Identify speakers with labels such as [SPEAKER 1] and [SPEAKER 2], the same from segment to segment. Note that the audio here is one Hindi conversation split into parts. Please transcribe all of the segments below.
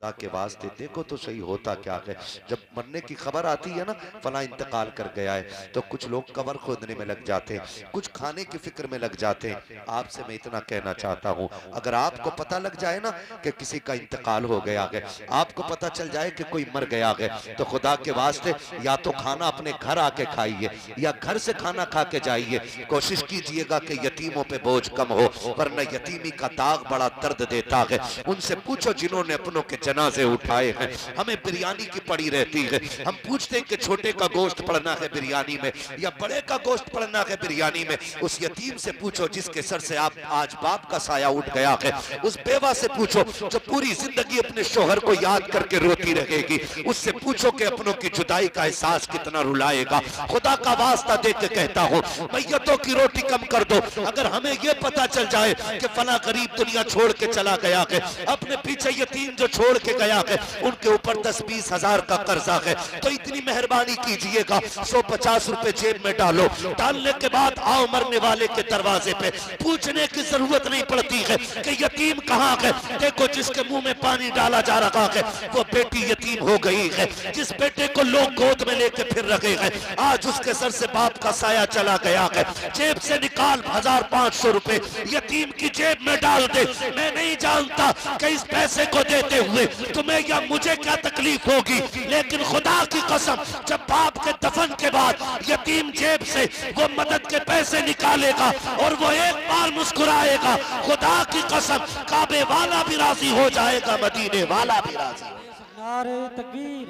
[SPEAKER 1] खुदा के वास्ते देखो तो सही होता क्या है। जब मरने की खबर आती है ना, फला इंतकाल कर गया है, तो कुछ लोग कब्र खोदने में लग जाते हैं, कुछ खाने की फिक्र में लग जाते हैं। आपसे मैं इतना कहना चाहता हूँ, अगर आपको पता लग जाए ना कि किसी का इंतकाल हो गया है, आपको पता चल जाए कि कोई मर गया है, तो खुदा के वास्ते या तो खाना अपने घर आके खाइए या घर से खाना खा के जाइए। कोशिश कीजिएगा कि यतीमों पे बोझ कम हो, वरना यतीमी का दाग बड़ा दर्द देता है। उनसे पूछो जिन्होंने अपनों के जनाजे उठाए हैं। हमें बिरयानी की पड़ी रहती है, हम पूछते हैं कि छोटे का गोश्त पड़ना है बिरयानी में या बड़े का गोश्त पड़ना है बिरयानी में। उस यतीम से पूछो जिसके सर से आप आज बाप का साया उठ गया है। उस बेवा से पूछो जो पूरी जिंदगी अपने शोहर को याद करके रोती रहेगी। उससे पूछो कि अपनों की जुदाई का एहसास कितना रुलाएगा। खुदा का वास्ता दे के कहता हूँ, मैयतों की रोटी कम कर दो। अगर हमें यह पता चल जाए कि फला गरीब दुनिया छोड़ के चला गया है, अपने पीछे यतीम जो छोड़ के गया है उनके ऊपर 10-20 हजार का कर्जा है, तो इतनी मेहरबानी कीजिएगा 150 रुपए जेब में डालो। डालने के बाद आओ मरने वाले के दरवाजे पे, पूछने की जरूरत नहीं पड़ती है कि यतीम कहाँ है। देखो जिसके मुंह में पानी डाला जा रहा है वो बेटी यतीम हो गई है। जिस बेटे को लोग गोद में लेके फिर रखे हैं, आज उसके सर से बाप का साया चला गया है। जेब से निकाल 1500 रुपए यतीम की जेब में डाल दे। मैं नहीं जानता कि इस पैसे को देते हुए तुम्हें या मुझे क्या तकलीफ होगी, लेकिन खुदा की कसम जब बाप के दफन के बाद यतीम जेब से वो मदद के पैसे निकालेगा और वो एक बार मुस्कुराएगा, खुदा की कसम काबे वाला भी राजी हो जाएगा, मदीने वाला भी राजी।
[SPEAKER 2] नारे तकबीर,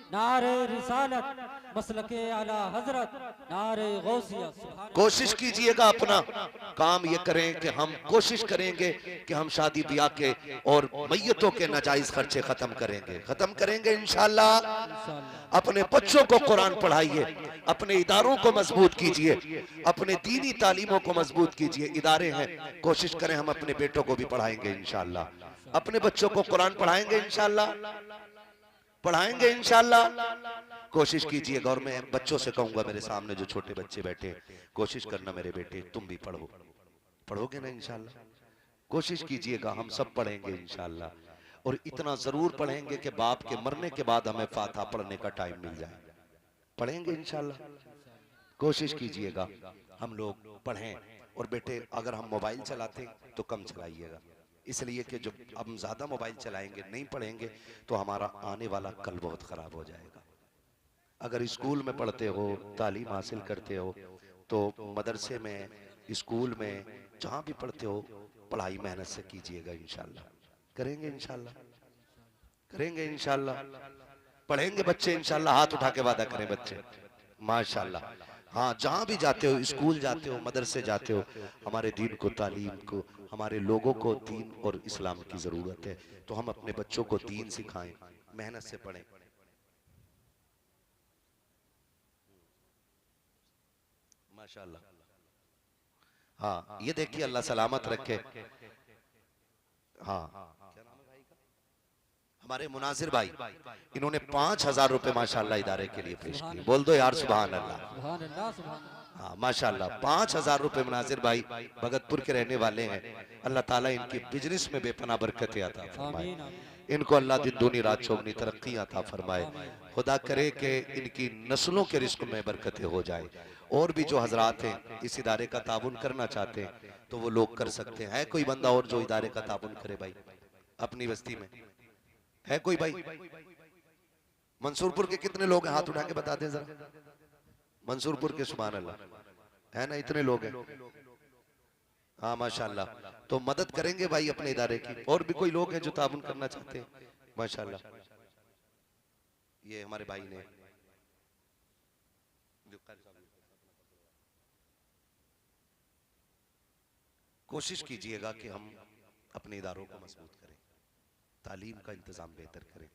[SPEAKER 2] नारे रिसालत, मसलके आला हजरत, नारे गौसिया।
[SPEAKER 1] कोशिश कीजिएगा, अपना काम ये करें कि हम कोशिश करेंगे कि हम शादी ब्याह के और मैयतों के नाजायज खर्चे खत्म करेंगे इंशाल्लाह। अपने बच्चों को कुरान पढ़ाइए, अपने इदारों को मजबूत कीजिए, अपने दीनी तालीमों को मजबूत कीजिए। इदारे हैं, कोशिश करें हम अपने बेटों को भी पढ़ाएंगे इंशाल्लाह, अपने बच्चों को कुरान पढ़ाएंगे इंशाल्लाह। कोशिश कीजिएगा, और मैं बच्चों से कहूंगा, मेरे सामने जो छोटे बच्चे बैठे, कोशिश करना मेरे बेटे तुम भी पढ़ोगे ना इंशाल्लाह। कोशिश कीजिएगा, हम सब पढ़ेंगे इंशाल्लाह, और इतना जरूर पढ़ेंगे कि बाप के मरने के बाद हमें फातिहा पढ़ने का टाइम मिल जाए। पढ़ेंगे इंशाल्लाह। कोशिश कीजिएगा हम लोग पढ़ें। और बेटे अगर हम मोबाइल चलाते तो कम चलाइएगा, इसलिए कि जो हम ज्यादा मोबाइल चलाएंगे, नहीं पढ़ेंगे, तो हमारा आने वाला कल बहुत खराब हो जाएगा। अगर स्कूल में पढ़ते हो, तालीम हासिल करते हो, तो मदरसे में, स्कूल में, जहां भी पढ़ते हो, पढ़ाई मेहनत से कीजिएगा इंशाल्लाह। करेंगे इंशाल्लाह। पढ़ेंगे बच्चे इंशाल्लाह। हाथ उठा के वादा करें बच्चे, माशाल्लाह। हाँ, जहां भी जाते हो, स्कूल जाते हो, मदरसे जाते हो, हमारे दीन को, तालीम को, हमारे लोगों को दीन और इस्लाम की जरूरत है, तो हम अपने बच्चों को दीन सिखाएं, मेहनत से पढ़ें। माशाल्लाह। हाँ, ये देखिए, अल्लाह सलामत रखे। हाँ, हमारे मुनाजिर भाई, इन्होंने 5,000 रुपए माशाल्लाह इदारे के लिए पेश किए। बोल दो यार सुभान अल्लाह। हाँ माशाल्लाह, 5,000 रुपए मुनाजिर भाई भगतपुर के रहने वाले हैं। अल्लाह ताला इनकी बिजनेस में बेपना बरकत अता फरमाए, इनको अल्लाह दिन दूनी रात चौगनी तरक्की अता फरमाए। खुदा करे कि इनकी नस्लों के रिस्क में बरकतें हो जाए। और भी जो हजरात हैं इस इदारे का ताबुन करना चाहते हैं तो वो लोग कर सकते हैं। है कोई बंदा और जो इदारे का ताबुन करे भाई अपनी बस्ती में? है कोई भाई? मंसूरपुर के कितने लोग हैं? हाथ उठा के बता दें जरा। मंसूरपुर के सुभान अल्लाह, है ना, इतने लोग हैं। हाँ माशाल्लाह, तो मदद करेंगे भाई अपने इदारे की। और भी कोई लोग हैं जो ताबुन करना चाहते हैं? माशाल्लाह, ये हमारे भाई ने कोशिश कीजिएगा कि हम अपने इदारों को मजबूत करें, तालीम का इंतजाम बेहतर करें,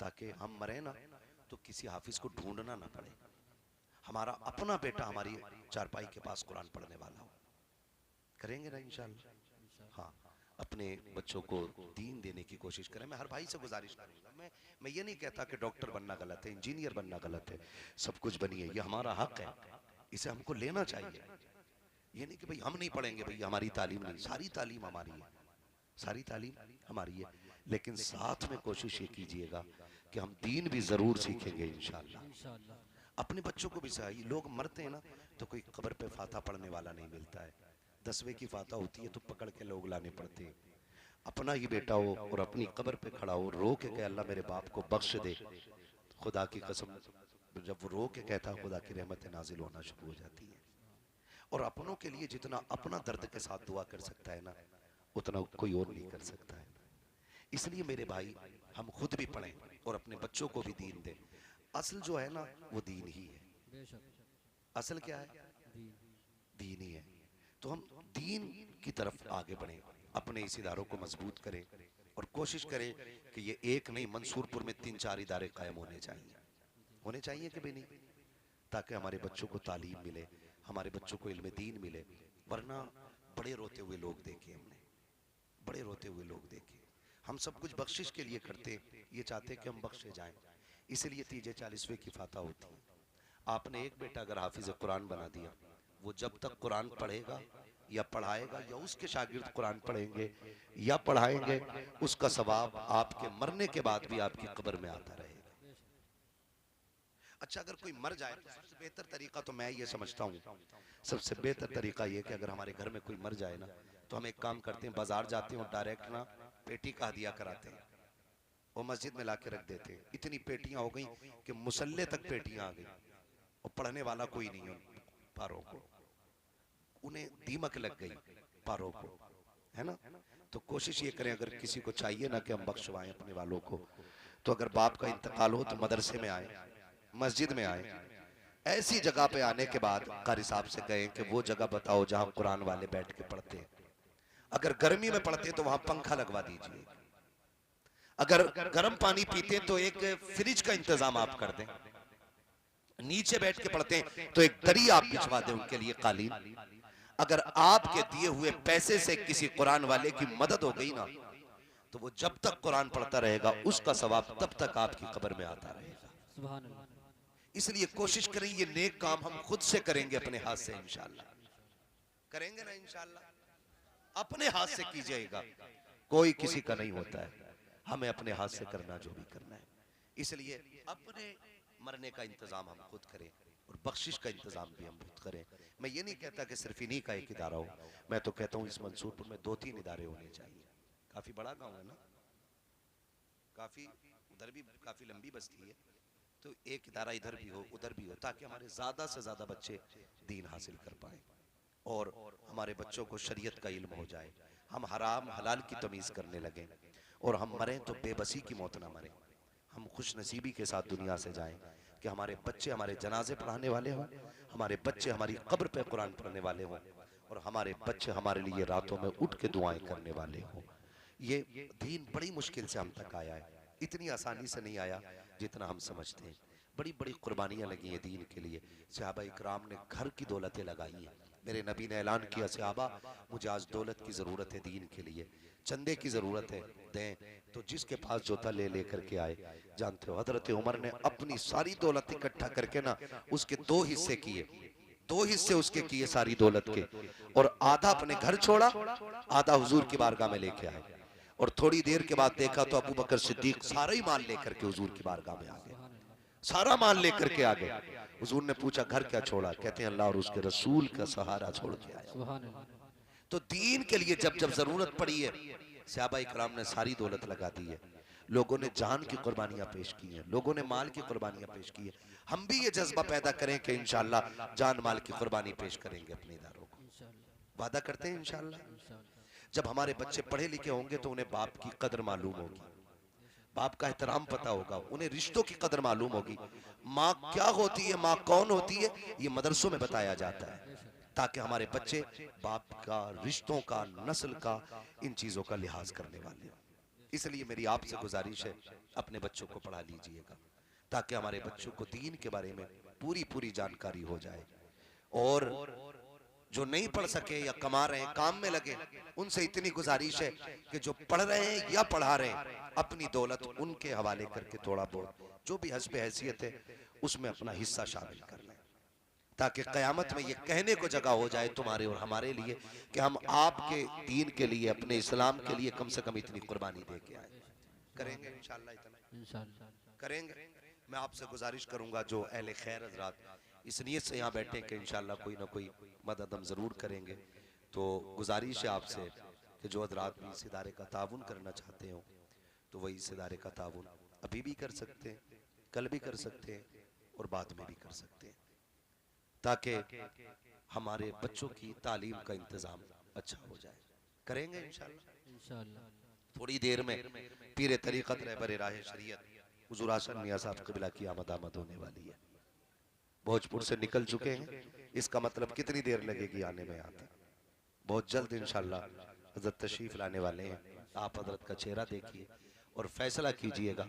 [SPEAKER 1] ताकि हम मरे ना तो किसी हाफिज को ढूंढना ना पड़े, हमारा अपना बेटा हमारी चारपाई के पास कुरान पढ़ने वाला हो। करेंगे ना इंशाल्लाह। हाँ, अपने बच्चों को दीन देने की कोशिश करें। मैं हर भाई से गुजारिश करूंगा, मैं ये नहीं कहता कि डॉक्टर बनना गलत है, इंजीनियर बनना गलत है, सब कुछ बनिए, ये हमारा हक है, इसे हमको लेना चाहिए। ये नहीं कि भाई हम नहीं पढ़ेंगे, भाई हमारी तालीम नहीं, सारी तालीम हमारी है, सारी तालीम हमारी है। लेकिन साथ में कोशिश ये कीजिएगा कि हम दीन भी जरूर सीखेंगे इंशाअल्लाह।
[SPEAKER 2] इंशाअल्लाह।
[SPEAKER 1] अपने बच्चों को भी सही, लोग मरते हैं ना तो कोई कब्र पे फाता पढ़ने वाला नहीं मिलता है, 10वें की फाता होती है तो पकड़ के लोग लाने पड़ते हैं। अपना ही बेटा हो और अपनी कब्र पे खड़ा हो, रो के कहे अल्लाह मेरे बाप को बख्श दे, खुदा की कसम जब वो रो के कहता है खुदा की रहमत नाजिल होना शुरू हो जाती है। और अपनों के लिए जितना अपना दर्द के साथ दुआ कर सकता है ना, उतना कोई और नहीं कर सकता है। इसलिए मेरे भाई हम खुद भी पढ़ें और अपने बच्चों को भी दीन दें। असल जो है ना वो दीन ही है।
[SPEAKER 2] बेशक।
[SPEAKER 1] असल क्या है?
[SPEAKER 2] दीन।
[SPEAKER 1] दीन ही है। तो हम दीन की तरफ आगे बढ़ें, अपने इस इदारों को मजबूत करें और कोशिश करें कि ये एक नहीं, मंसूरपुर में 3-4 इदारे कायम होने चाहिए कि भी नहीं, ताकि हमारे बच्चों को तालीम मिले, हमारे बच्चों को इल्म दीन मिले। वरना बड़े रोते हुए लोग देखे हमने, बड़े रोते हुए लोग देखे। हम सब कुछ बख्शिश के लिए करते, ये चाहते कि हम बख्शे जाएं, इसलिए 40वें की फाता होती है। आपने एक बेटा अगर हाफिज कुरान बना दिया, वो जब तक कुरान पढ़ेगा या पढ़ाएगा या उसके शागिर्द कुरान पढ़ेंगे या पढ़ाएंगे, उसका सवाब आपके मरने के बाद भी आपकी कब्र में आता रहेगा। अच्छा, अगर कोई मर जाए तो सबसे बेहतर तरीका तो मैं ये समझता हूँ, सबसे बेहतर तरीका ये कि अगर हमारे घर में कोई मर जाए ना, तो हम एक काम करते हैं, बाजार जाते हैं और डायरेक्ट ना पेटी का हदिया कराते हैं, वो मस्जिद में लाके रख देते हैं। इतनी पेटियां हो गई कि मुसल्ले तक पेटियां आ गई और पढ़ने वाला कोई नहीं है। पारों को उन्हें दीमक लग गई, पारों को, है ना। तो कोशिश ये करें, अगर किसी को चाहिए ना कि हम बख्शवाएं अपने वालों को, तो अगर बाप का इंतकाल हो तो मदरसे में आए, मस्जिद में आए, ऐसी जगह पे आने के बाद कारी साहब से कहें कि वो जगह बताओ जहां कुरान वाले बैठ के पढ़ते हैं। अगर गर्मी में पढ़ते तो वहां पंखा लगवा दीजिए, अगर गर्म पानी पीते तो एक फ्रिज का इंतजाम आप कर दें, नीचे बैठ के पढ़ते हैं तो एक दरी आप बिछवा दें उनके लिए, कालीन। अगर आपके दिए हुए पैसे से किसी कुरान वाले की मदद हो गई ना, तो वो जब तक कुरान पढ़ता रहेगा उसका सवाब तब तक आपकी कब्र में आता रहेगा।
[SPEAKER 2] सुभान अल्लाह।
[SPEAKER 1] इसलिए कोशिश करें ये नेक काम हम खुद से करेंगे, अपने हाथ से इंशाअल्लाह करेंगे ना, इंशाअल्लाह अपने हाथ से कीजिएगा, कोई किसी का नहीं होता है, हमें अपने हाथ से करना जो भी करना है। इसलिए अपने मरने का इंतजाम हम खुद करें और बख्शिश का इंतजाम भी हम खुद करें। मैं ये नहीं कहता कि सिर्फ इन्हीं का एक इदारा हो, मैं तो कहता हूँ इस मंसूरपुर में 2-3 इदारे होने चाहिए। काफी बड़ा गांव है ना, काफी उधर भी काफी लंबी बस्ती है, तो एक इदारा इधर भी हो उधर भी हो, ताकि हमारे ज्यादा से ज्यादा बच्चे दीन हासिल कर पाए और हमारे बच्चों को शरीयत का इल्म हो जाए, हम हराम हलाल की तमीज करने लगे और हम मरें तो बेबसी की मौत ना मरें, हम खुश नसीबी के साथ दुनिया से जाएं कि हमारे बच्चे हमारे जनाजे पढ़ाने वाले हों, हमारे बच्चे हमारी कब्र पे कुरान पढ़ने वाले हों और हमारे बच्चे हमारे लिए रातों में उठ के दुआएं करने वाले हों। ये दीन बड़ी मुश्किल से हम तक आया है, इतनी आसानी से नहीं आया जितना हम समझते हैं। बड़ी बड़ी कुर्बानियां लगी हैं दीन के लिए। सहाबा इकराम ने घर की दौलतें लगाई हैं। मेरे नबी ने ऐलान किया, सहाबा मुझे आज दौलत की ज़रूरत है, दीन के लिए चंदे की ज़रूरत है, दें। तो जिसके पास जो था ले लेकर के आए। जानते हो हजरत उमर ने अपनी सारी दौलत इकट्ठा करके ना उसके 2 हिस्से किए, 2 हिस्से उसके किए सारी दौलत के, और आधा अपने घर छोड़ा, आधा हुजूर की बारगाह में लेके आए। और थोड़ी देर के बाद देखा तो अबू बकर सिद्दीक सारा ही माल लेकर के हुजूर की बारगाह में आ गए, सारा माल लेकर के आ गए। हुजूर ने पूछा घर क्या छोड़ा? कहते हैं अल्लाह और उसके रसूल का सहारा छोड़ के आया।
[SPEAKER 2] सुभान अल्लाह।
[SPEAKER 1] तो दीन के लिए जब जब जरूरत पड़ी है, सहाबा इकराम ने सारी दौलत लगा दी है, लोगों ने जान की कुर्बानियां पेश की हैं, लोगों ने माल की कुर्बानियां पेश की है। हम भी ये जज्बा पैदा करें कि इंशाअल्लाह जान माल की कुर्बानी पेश करेंगे अपने इदारों को,
[SPEAKER 2] इंशाअल्लाह।
[SPEAKER 1] वादा करते हैं इंशाअल्लाह।
[SPEAKER 2] इंशाअल्लाह।
[SPEAKER 1] जब हमारे बच्चे पढ़े लिखे होंगे तो उन्हें बाप की कदर मालूम होगी, बाप का एहतराम पता होगा, उन्हें रिश्तों की कदर मालूम होगी। माँ क्या होती है, माँ कौन होती है, ये मदरसों में बताया जाता है, ताकि हमारे बच्चे बाप का, रिश्तों का, नस्ल का, इन चीजों का लिहाज करने वाले हों। इसलिए मेरी आपसे गुजारिश है, अपने बच्चों को पढ़ा लीजिएगा, ताकि हमारे बच्चों को दीन के बारे में पूरी पूरी जानकारी हो जाए। और जो नहीं पढ़ सके या कमा रहे हैं, काम में लगे, उनसे इतनी गुजारिश है कि जो पढ़ रहे हैं या पढ़ा रहे हैं, अपनी दौलत उनके हवाले करके थोड़ा बहुत जो भी हस्ब हैसियत है उसमें अपना हिस्सा शामिल कर लें, ताकि क़यामत में ये कहने को जगह हो जाए तुम्हारे और हमारे लिए कि हम आपके दीन के लिए, अपने इस्लाम के लिए कम से कम इतनी कुर्बानी दे के आए। करेंगे इंशाल्लाह, इतना
[SPEAKER 2] इंशाअल्लाह।
[SPEAKER 1] करेंगे। मैं आपसे गुजारिश करूंगा जो अहले खैर हजरात इस नियत से यहाँ बैठे कि इंशाल्लाह कोई ना कोई मदद हम ज़रूर करेंगे, तो गुजारिश है आपसे कि जो हजरात भी इस इदारे का ताउन करना चाहते हो तो वही इस इदारे का ताउन अभी भी कर सकते हैं, कल भी कर सकते हैं और बाद में भी कर सकते हैं, ताकि हमारे बच्चों की तालीम का इंतज़ाम अच्छा हो जाए। करेंगे इंशाल्लाह।
[SPEAKER 2] इंशाअल्लाह।
[SPEAKER 1] थोड़ी देर में पीरे तरीक़त रहबर राह शरीयत हुज़ूर आसिम मियां साहब क़िबला की आमद होने वाली है। भोजपुर से निकल चुके हैं, इसका मतलब कितनी देर लगेगी आने में यहाँ तक। बहुत जल्द इंशाल्लाह हज़रत तशरीफ़ लाने वाले हैं। आप हज़रत का चेहरा देखिए और फैसला कीजिएगा,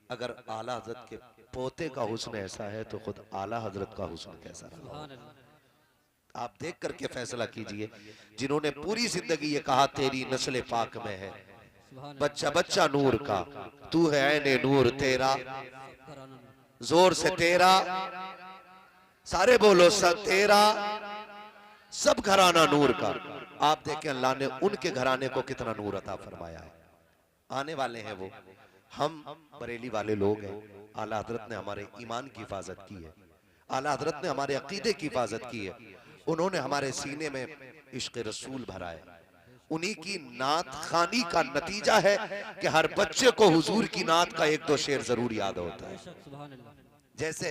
[SPEAKER 1] अगर आला हज़रत के पोते का हुस्न ऐसा है तो खुद आला हज़रत का हुस्न कैसा रहा
[SPEAKER 2] सुभान
[SPEAKER 1] होगा।
[SPEAKER 2] अल्लाह।
[SPEAKER 1] आप देख करके फैसला कीजिए। जिन्होंने पूरी जिंदगी ये कहा तेरी नस्ल पाक में है,
[SPEAKER 2] सुभान अल्लाह।
[SPEAKER 1] बच्चा बच्चा नूर का, तू है ऐने नूर तेरा,
[SPEAKER 2] घराना नूर।
[SPEAKER 1] जोर से तेरा, सारे बोलो सब तेरा, सब घराना नूर का। आप देखें अल्लाह ने उनके घराने को कितना नूर अता फरमाया है। आने वाले हैं वो, हम बरेली वाले लोग हैं। आला हजरत ने हमारे ईमान की हिफाजत की है, आला हजरत ने हमारे अकीदे की हिफाजत की है, उन्होंने हमारे सीने में इश्क रसूल भरा है। उन्हीं की नात खानी का नतीजा है कि हर बच्चे को हुजूर की नात का एक दो शेर जरूर याद होता है।
[SPEAKER 2] बेशक सुभान अल्लाह।
[SPEAKER 1] जैसे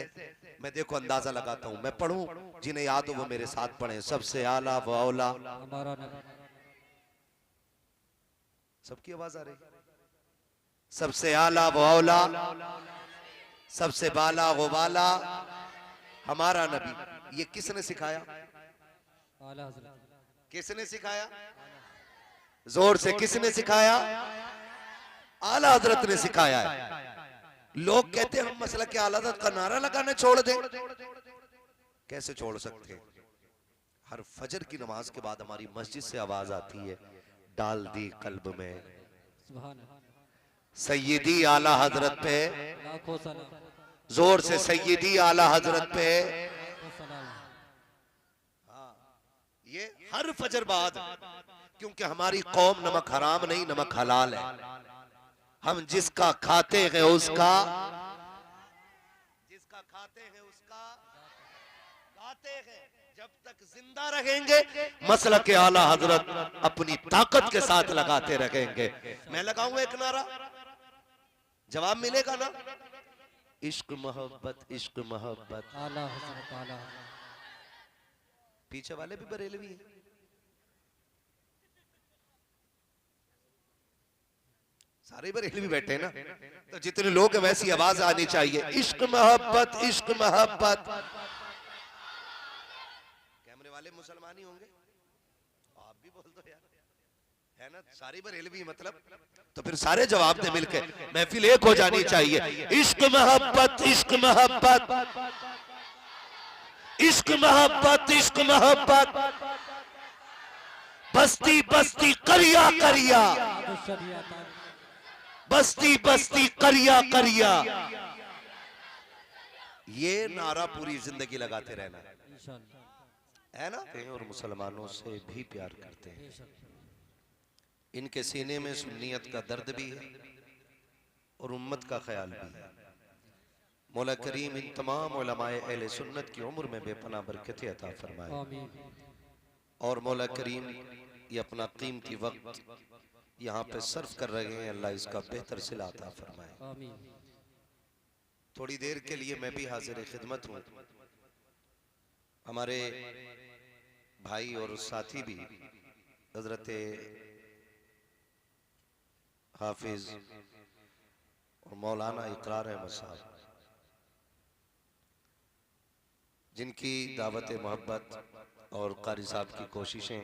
[SPEAKER 1] मैं देखो अंदाजा लगाता हूं, मैं पढ़ूं, जिन्हें याद हो वो मेरे साथ पढ़ें। सबसे आला व औला,
[SPEAKER 2] हमारा नबी।
[SPEAKER 1] सबकी आवाज आ रही? सबसे आला व औला, सबसे बाला व वाला, हमारा नबी। ये किसने सिखाया?
[SPEAKER 2] आला हज़रत।
[SPEAKER 1] किसने सिखाया? जोर से किसने सिखाया? आला हजरत ने सिखाया है। लोग कहते हैं हम मसला के आला हजरत का नारा लगाना छोड़ दें। कैसे छोड़ सकते हैं? हर फजर की नमाज के बाद हमारी मस्जिद से आवाज आती है, डाल दी कल्ब में
[SPEAKER 2] सुभान अल्लाह।
[SPEAKER 1] सैयदी आला हजरत पे,
[SPEAKER 2] लाखों सलाम।
[SPEAKER 1] जोर से सैयदी आला हजरत पे।
[SPEAKER 2] लाखों सलाम।
[SPEAKER 1] ये हर फजर बाद, क्योंकि हमारी कौम नमक हराम नहीं नमक हलाल है। हम जिसका खाते हैं उसका, जिसका खाते हैं उसका गाते हैं। जब तक जिंदा रहेंगे मसला के आला हजरत अपनी ताकत के साथ लगाते रहेंगे। मैं लगाऊंगा एक नारा, जवाब मिलेगा ना? इश्क मोहब्बत, इश्क मोहब्बत।
[SPEAKER 2] आला हज़रत, आला हज़रत।
[SPEAKER 1] पीछे वाले भी बरेलवी हैं। सारे बरेलवी बैठे हैं ना, तो जितने लोग हैं वैसी आवाज आनी चाहिए, इश्क मोहब्बत, इश्क मोहब्बत। कैमरे वाले मुसलमान ही होंगे, आप भी बोल दो यार, है ना? सारी बरेलवी मतलब, तो फिर सारे जवाब दे मिलके, महफिल एक हो जानी चाहिए। इश्क मोहब्बत, इश्क मोहब्बत, इश्क मोहब्बत, इश्क मोहब्बत। बस्ती बस्ती करिया करिया, बस्ती बस्ती करिया करिया। ये नारा पूरी जिंदगी लगाते रहना है ना? और मुसलमानों से भी प्यार करते हैं, इनके सीने में सुन्नियत का दर्द भी है और उम्मत का ख्याल भी है। मौला करीम इन तमाम उलमाए अहले सुन्नत की उम्र में बेपनाह बरकतें अता फरमाए और मौला करीम ये अपना कीमती वक्त यहाँ पे सर्व कर रहे हैं, अल्लाह इसका बेहतर सिला अता फरमाए। थोड़ी देर के लिए मैं भी हाजिर खिदमत हूँ। हमारे भाई और साथी भी हजरत हाफिज और मौलाना इकरार अहमद साहब, जिनकी दावत मोहब्बत और कारी साहब की कोशिशें,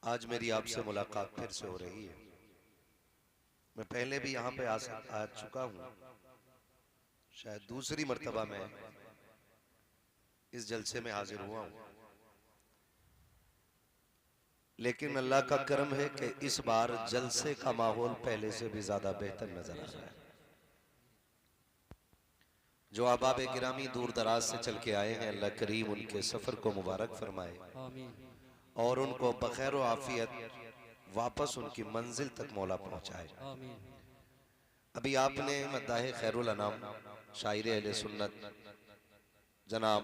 [SPEAKER 1] आज मेरी आपसे मुलाकात फिर से हो रही है। मैं पहले भी यहाँ पे आ चुका हूँ, शायद दूसरी मर्तबा मैं इस जलसे में हाजिर हुआ हूँ, लेकिन अल्लाह का करम है कि इस बार जलसे का माहौल पहले से भी ज्यादा बेहतर नजर आ रहा है। जो अहबाब गिरामी दूर दराज से चल के आए हैं, अल्लाह करीम उनके सफर को मुबारक फरमाए और उनको बखैर आफियत वापस उनकी मंजिल तक मौला पहुंचाए।
[SPEAKER 2] आमीन।
[SPEAKER 1] अभी आपने मद्दाह खैरुल अनाम शायर अहले सुन्नत जनाब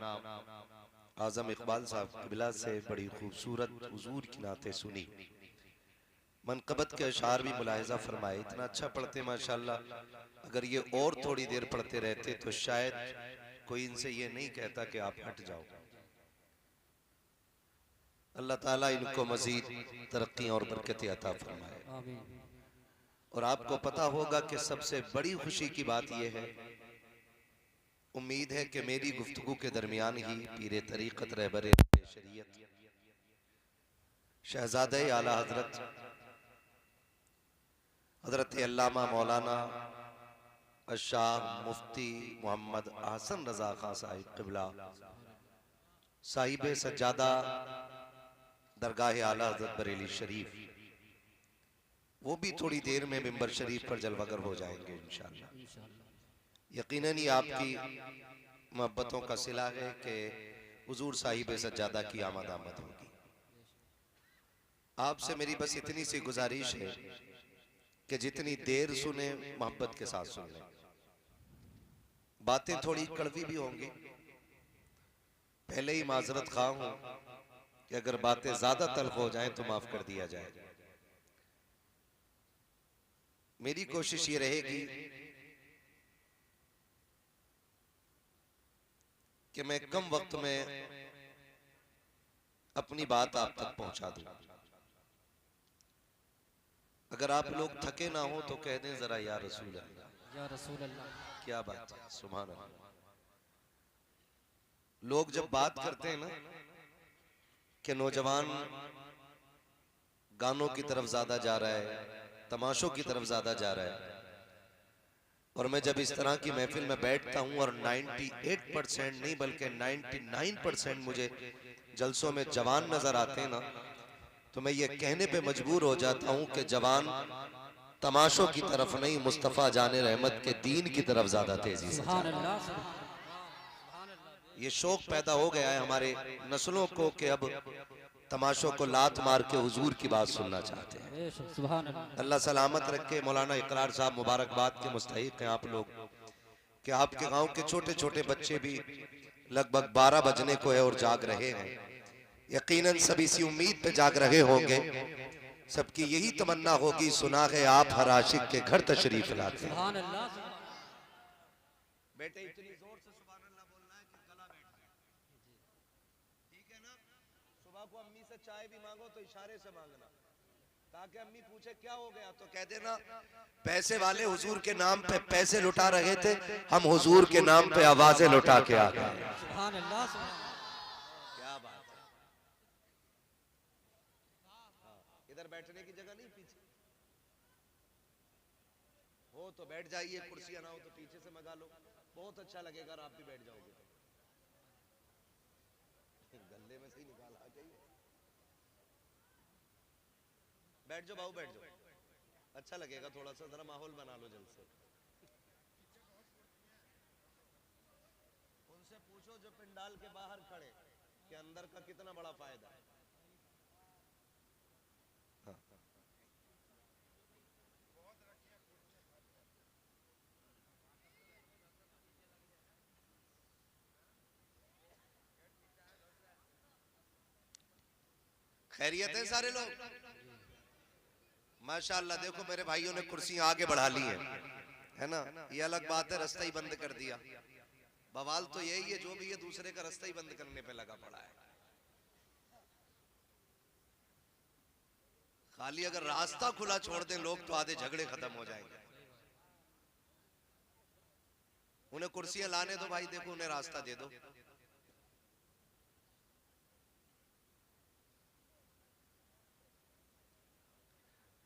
[SPEAKER 1] आजम इकबाल साहब किबला से बड़ी खूबसूरत हुजूर की नाते सुनी। मनकबत के अशार भी मुलाहिजा फरमाए, इतना अच्छा पढ़ते माशाल्लाह। अगर ये और थोड़ी देर पढ़ते रहते तो शायद कोई इनसे ये नहीं कहता कि आप हट जाओ। अल्लाह ताला इनको मजीद तरक्की और बरकत अता फरमाए।
[SPEAKER 2] आमीन।
[SPEAKER 1] और आपको पता होगा कि सबसे बड़ी खुशी की बात यह है, उम्मीद है कि मेरी गुफ्तगू के दरमियान ही पीरे तरीक़त रहबरे शरीयत शहजादे आला हजरत हजरत अल्लामा मौलाना शाह मुफ्ती मोहम्मद अहसन रजा खां साहिब क़िबला साहिब सज्जादा दरगाह आला हजरत बरेली शरीफ, वो भी थोड़ी देर में मिंबर शरीफ पर जलवागर हो जाएंगे इंशाअल्लाह।
[SPEAKER 2] इंशाअल्लाह।
[SPEAKER 1] यकीनन ही आपकी मोहब्बतों का सिला है कि हुजूर साहिब सज्जादा की आमद आमद होगी। आपसे मेरी बस इतनी सी गुजारिश है कि जितनी देर सुने मोहब्बत के साथ सुन लें। बातें थोड़ी कड़वी भी होंगी, पहले ही माजरत खा हूं कि अगर बातें ज्यादा तल्ख हो जाएं तो माफ कर दिया जाए। मेरी कोशिश ये रहेगी कि मैं कम वक्त में अपनी बात आप तक पहुंचा दूं। अगर आप लोग थके ना हो तो कह दें जरा या रसूल अल्लाह।
[SPEAKER 2] या रसूल अल्लाह।
[SPEAKER 1] क्या बात है, सुभान अल्लाह। लोग जब बात करते हैं ना कि नौजवान गानों की तरफ ज्यादा जा रहा है, तमाशों की तरफ ज्यादा जा रहा है, और मैं जब इस तरह की महफिल में बैठता हूं और 98% नहीं बल्कि 99% मुझे जलसों में जवान नजर आते हैं ना, तो मैं ये कहने पे मजबूर हो जाता हूं कि जवान तमाशों की तरफ नहीं, मुस्तफ़ा जाने रहमत के दीन की तरफ ज्यादा तेजी से जा
[SPEAKER 2] सुभान
[SPEAKER 1] रहे हैं।
[SPEAKER 2] अल्लाह। सुभान अल्लाह।
[SPEAKER 1] ये शौक पैदा हो गया है हमारे नस्लों को कि अब तमाशों को लात मार के हुजूर की बात सुनना चाहते हैं।
[SPEAKER 2] बेशक सुभान अल्लाह।
[SPEAKER 1] अल्लाह सलामत रखे। मौलाना इकरार साहब मुबारकबाद के मुस्तहिक हैं आप लोग कि आपके गांव के छोटे छोटे बच्चे भी लगभग 12 बजने को है और जाग रहे हैं। यकीनन सभी इसी उम्मीद पे जाग रहे होंगे, सबकी यही तमन्ना होगी सुना है आप हर आशिक के घर तशरीफ लाते हैं।
[SPEAKER 2] सुभान अल्लाह।
[SPEAKER 1] बेटे इतनी जोर से सुभान अल्लाह बोलना है कि गला बैठ जाए, ठीक है ना? सुबह को अम्मी से चाय भी मांगो तो इशारे से मांगना, ताकि अम्मी पूछे क्या हो गया तो कह देना पैसे वाले हुजूर के नाम पे पैसे लुटा रहे थे, हम हुजूर के नाम पे आवाजें लुटा के आ गए।
[SPEAKER 2] सुभान अल्लाह।
[SPEAKER 1] क्या बात है। हाँ, इधर बैठने की जगह नहीं, पीछे हो तो बैठ जाइए, कुर्सियां ना हो तो पीछे से मंगा लो, बहुत अच्छा लगेगा और आप भी बैठ जाओगे तो गले में से ही निकाला चाहिए। बैठ जाओ बाबू, बैठ जाओ, अच्छा लगेगा, थोड़ा सा जरा माहौल बना लो जल्द से। उनसे पूछो जो पंडाल के बाहर खड़े कि अंदर का कितना बड़ा फायदा है। हाँ। खैरियत है सारे लोग? माशाअल्लाह। देखो मेरे भाइयों ने कुर्सियां आगे बढ़ा ली है ना, ये अलग बात है रास्ता ही बंद कर दिया। बवाल तो यही है, जो भी ये दूसरे का रास्ता ही बंद करने पे लगा पड़ा है। खाली अगर रास्ता खुला छोड़ दें लोग तो आधे झगड़े खत्म हो जाएंगे। उन्हें कुर्सियां लाने दो भाई, देखो उन्हें रास्ता दे दो।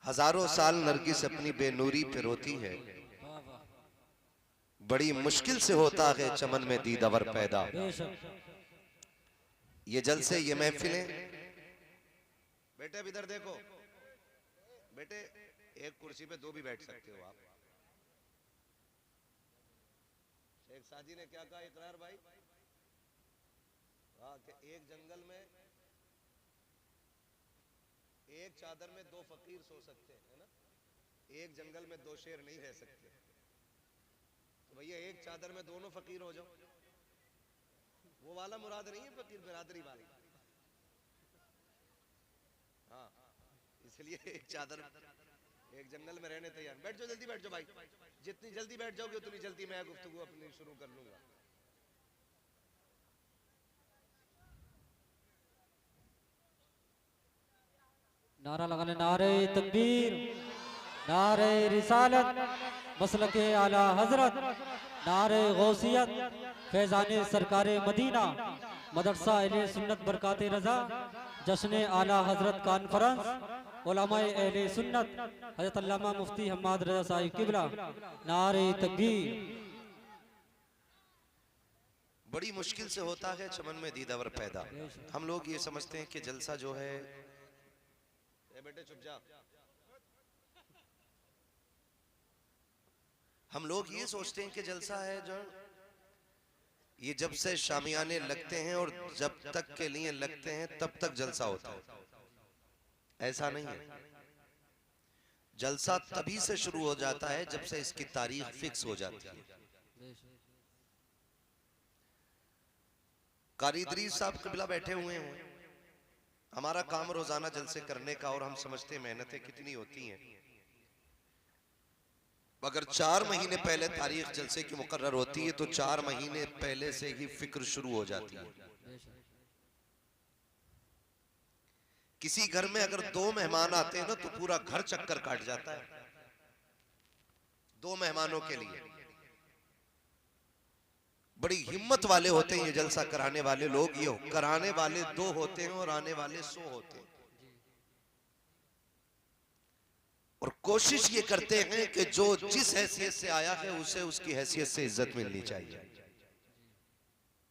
[SPEAKER 1] हजारों साल नरगिस अपनी बेनूरी पे रोती है,
[SPEAKER 2] वाह वाह।
[SPEAKER 1] बड़ी मुश्किल से होता है चमन में दीदावर पैदा।
[SPEAKER 2] बेशक।
[SPEAKER 1] ये जलसे ये महफिलें, बेटे अब इधर देखो, बेटे एक कुर्सी पे दो भी बैठ सकते हो आप। शेख साजी ने क्या कहा इकरार भाई? हाँ, कि एक जंगल में
[SPEAKER 3] एक चादर में दो फकीर सो सकते हैं, है ना? एक जंगल में दो शेर नहीं रह सकते। तो भैया एक चादर में दोनों फकीर हो जाओ, वो वाला मुराद नहीं है, फकीर बिरादरी वाली। हाँ, इसलिए एक चादर, एक जंगल में रहने तैयार। बैठ जाओ, जल्दी बैठ जाओ भाई, जितनी जल्दी बैठ जाओगे उतनी जल्दी मैं गुफ्तगू अपनी शुरू कर लूंगा।
[SPEAKER 2] नारा लगाने, नारे तकबीर, नारे रिसालत, मसलके आला हजरत, नारे गौसियत, फैजाने सरकारे मदीना, मदरसा अहले सुन्नत बरकाते रजा, जश्न आला हजरत कॉन्फ्रेंस, उलमाए अहले सुन्नत, हजरत अल्लामा मुफ्ती हम्माद रजा साहिब किबला, नारे तकबीर।
[SPEAKER 3] बड़ी मुश्किल से होता है चमन में दीदावर पैदा। हम लोग ये समझते हैं कि जलसा जो है, बेटे चुप जा, हम लोग ये सोचते हैं कि जलसा है जो ये जब से शामियाने लगते हैं और जब तक के लिए लगते हैं तब तक जलसा होता है। ऐसा नहीं है, जलसा तभी से शुरू हो जाता है जब से इसकी तारीख फिक्स हो जाती है। कारी इदरीस साहब किबला बैठे हुए हैं, हमारा काम रोजाना जलसे करने का, और हम समझते हैं मेहनतें कितनी होती हैं, अगर 4 महीने पहले तारीख जलसे की मुकर्रर होती है तो 4 महीने पहले से ही फिक्र शुरू हो जाती है। किसी घर में अगर 2 मेहमान आते हैं ना तो पूरा घर चक्कर काट जाता है 2 मेहमानों के लिए। बड़ी हिम्मत वाले होते हैं ये जलसा कराने वाले लोग। ये कराने वाले 2 होते हैं और आने वाले 100 होते हैं। और कोशिश ये करते हैं कि जो जिस हैसियत से आया है उसे उसकी हैसियत से इज्जत मिलनी चाहिए,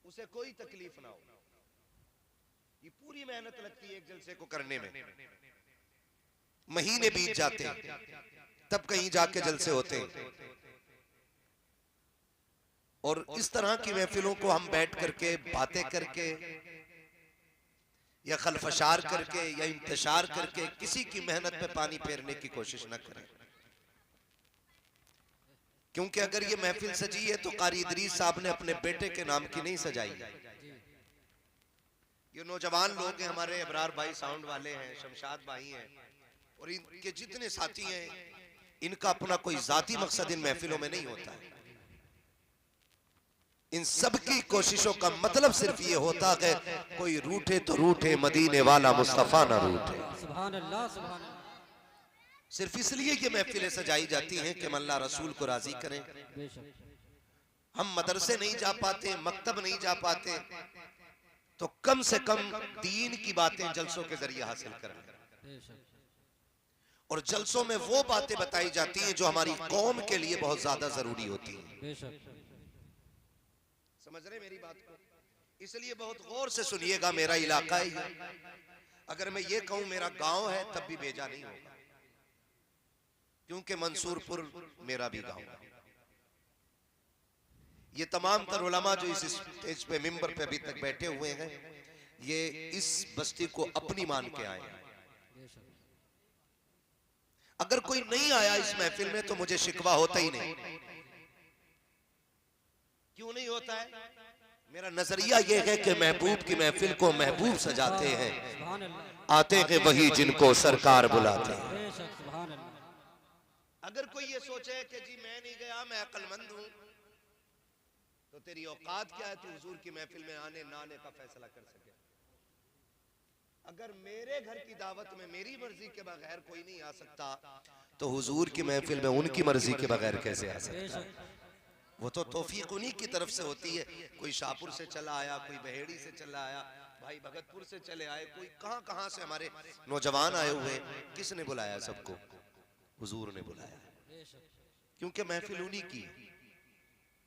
[SPEAKER 3] उसे कोई तकलीफ ना हो। ये पूरी मेहनत लगती है एक जलसे को करने में, महीने बीत जाते हैं तब कहीं जाके जलसे होते हैं। और इस तरह की महफिलों को हम बैठ करके बातें करके या खलफशार करके या इंतशार करके किसी की मेहनत पे पानी फेरने की कोशिश न करें, क्योंकि अगर ये महफिल सजी है तो कारी इदरीस साहब ने अपने बेटे के नाम की नहीं सजाई। ये नौजवान लोग हैं हमारे, अबरार भाई साउंड वाले हैं, शमशाद भाई हैं, और इनके जितने साथी हैं, इनका अपना कोई जाती मकसद इन महफिलों में नहीं होता है। इन सब की कोशिशों का मतलब सिर्फ ये होता है कोई रूठे तो रूठे, मदीने वाला मुस्तफा ना रूठे।
[SPEAKER 2] सुभान अल्लाह, सुभान अल्लाह।
[SPEAKER 3] सिर्फ इसलिए ये महफिलें सजाई जाती हैं कि अल्लाह रसूल को राजी करें।
[SPEAKER 2] बेशक,
[SPEAKER 3] हम मदरसे नहीं जा पाते, मकतब नहीं जा पाते, तो कम से कम दीन की बातें जलसों के जरिए हासिल करें।
[SPEAKER 2] बेशक,
[SPEAKER 3] और जलसों में वो बातें बताई जाती हैं जो हमारी कौम के लिए बहुत ज्यादा जरूरी होती हैं।
[SPEAKER 2] बेशक।
[SPEAKER 3] समझ रहे मेरी बात को? इसलिए बहुत गौर से सुनिएगा, मेरा इलाका है ये। अगर मैं ये कहूं मेरा गांव है तब भी बेजा नहीं होगा, क्योंकि मंसूरपुर मेरा भी गांव है। ये तमाम तर उलमा जो इस स्टेज पे मिंबर पे अभी तक बैठे हुए हैं, ये इस बस्ती को अपनी मान के आए हैं। अगर कोई नहीं आया इस महफिल में तो मुझे शिकवा होता ही नहीं। क्यों नहीं होता है? मेरा नजरिया यह है कि महबूब की महफिल को महबूब सजाते हैं,
[SPEAKER 2] सुभान अल्लाह,
[SPEAKER 3] आते हैं वही जिनको सरकार बुलाते हैं।
[SPEAKER 2] बेशक, सुभान अल्लाह।
[SPEAKER 3] अगर कोई ये सोचे कि जी मैं नहीं गया, मैं अक्लमंद हूं, तो तेरी औकात क्या है तू हुजूर की महफिल में आने ना आने का फैसला कर सके? अगर मेरे घर की दावत में मेरी मर्जी के बगैर कोई नहीं आ सकता, तो हुजूर की महफिल में उनकी मर्जी के बगैर कैसे आ सकता है? वो तो तौफीक उन्हीं की तरफ से होती है। कोई शाहपुर से चला आया, कोई बहेड़ी से चला आया, भाई भगतपुर से चले आए, कोई कहां कहां से हमारे नौजवान आए हुए। किसने बुलाया? सबको हुजूर ने बुलाया, क्योंकि महफिल उन्हीं की।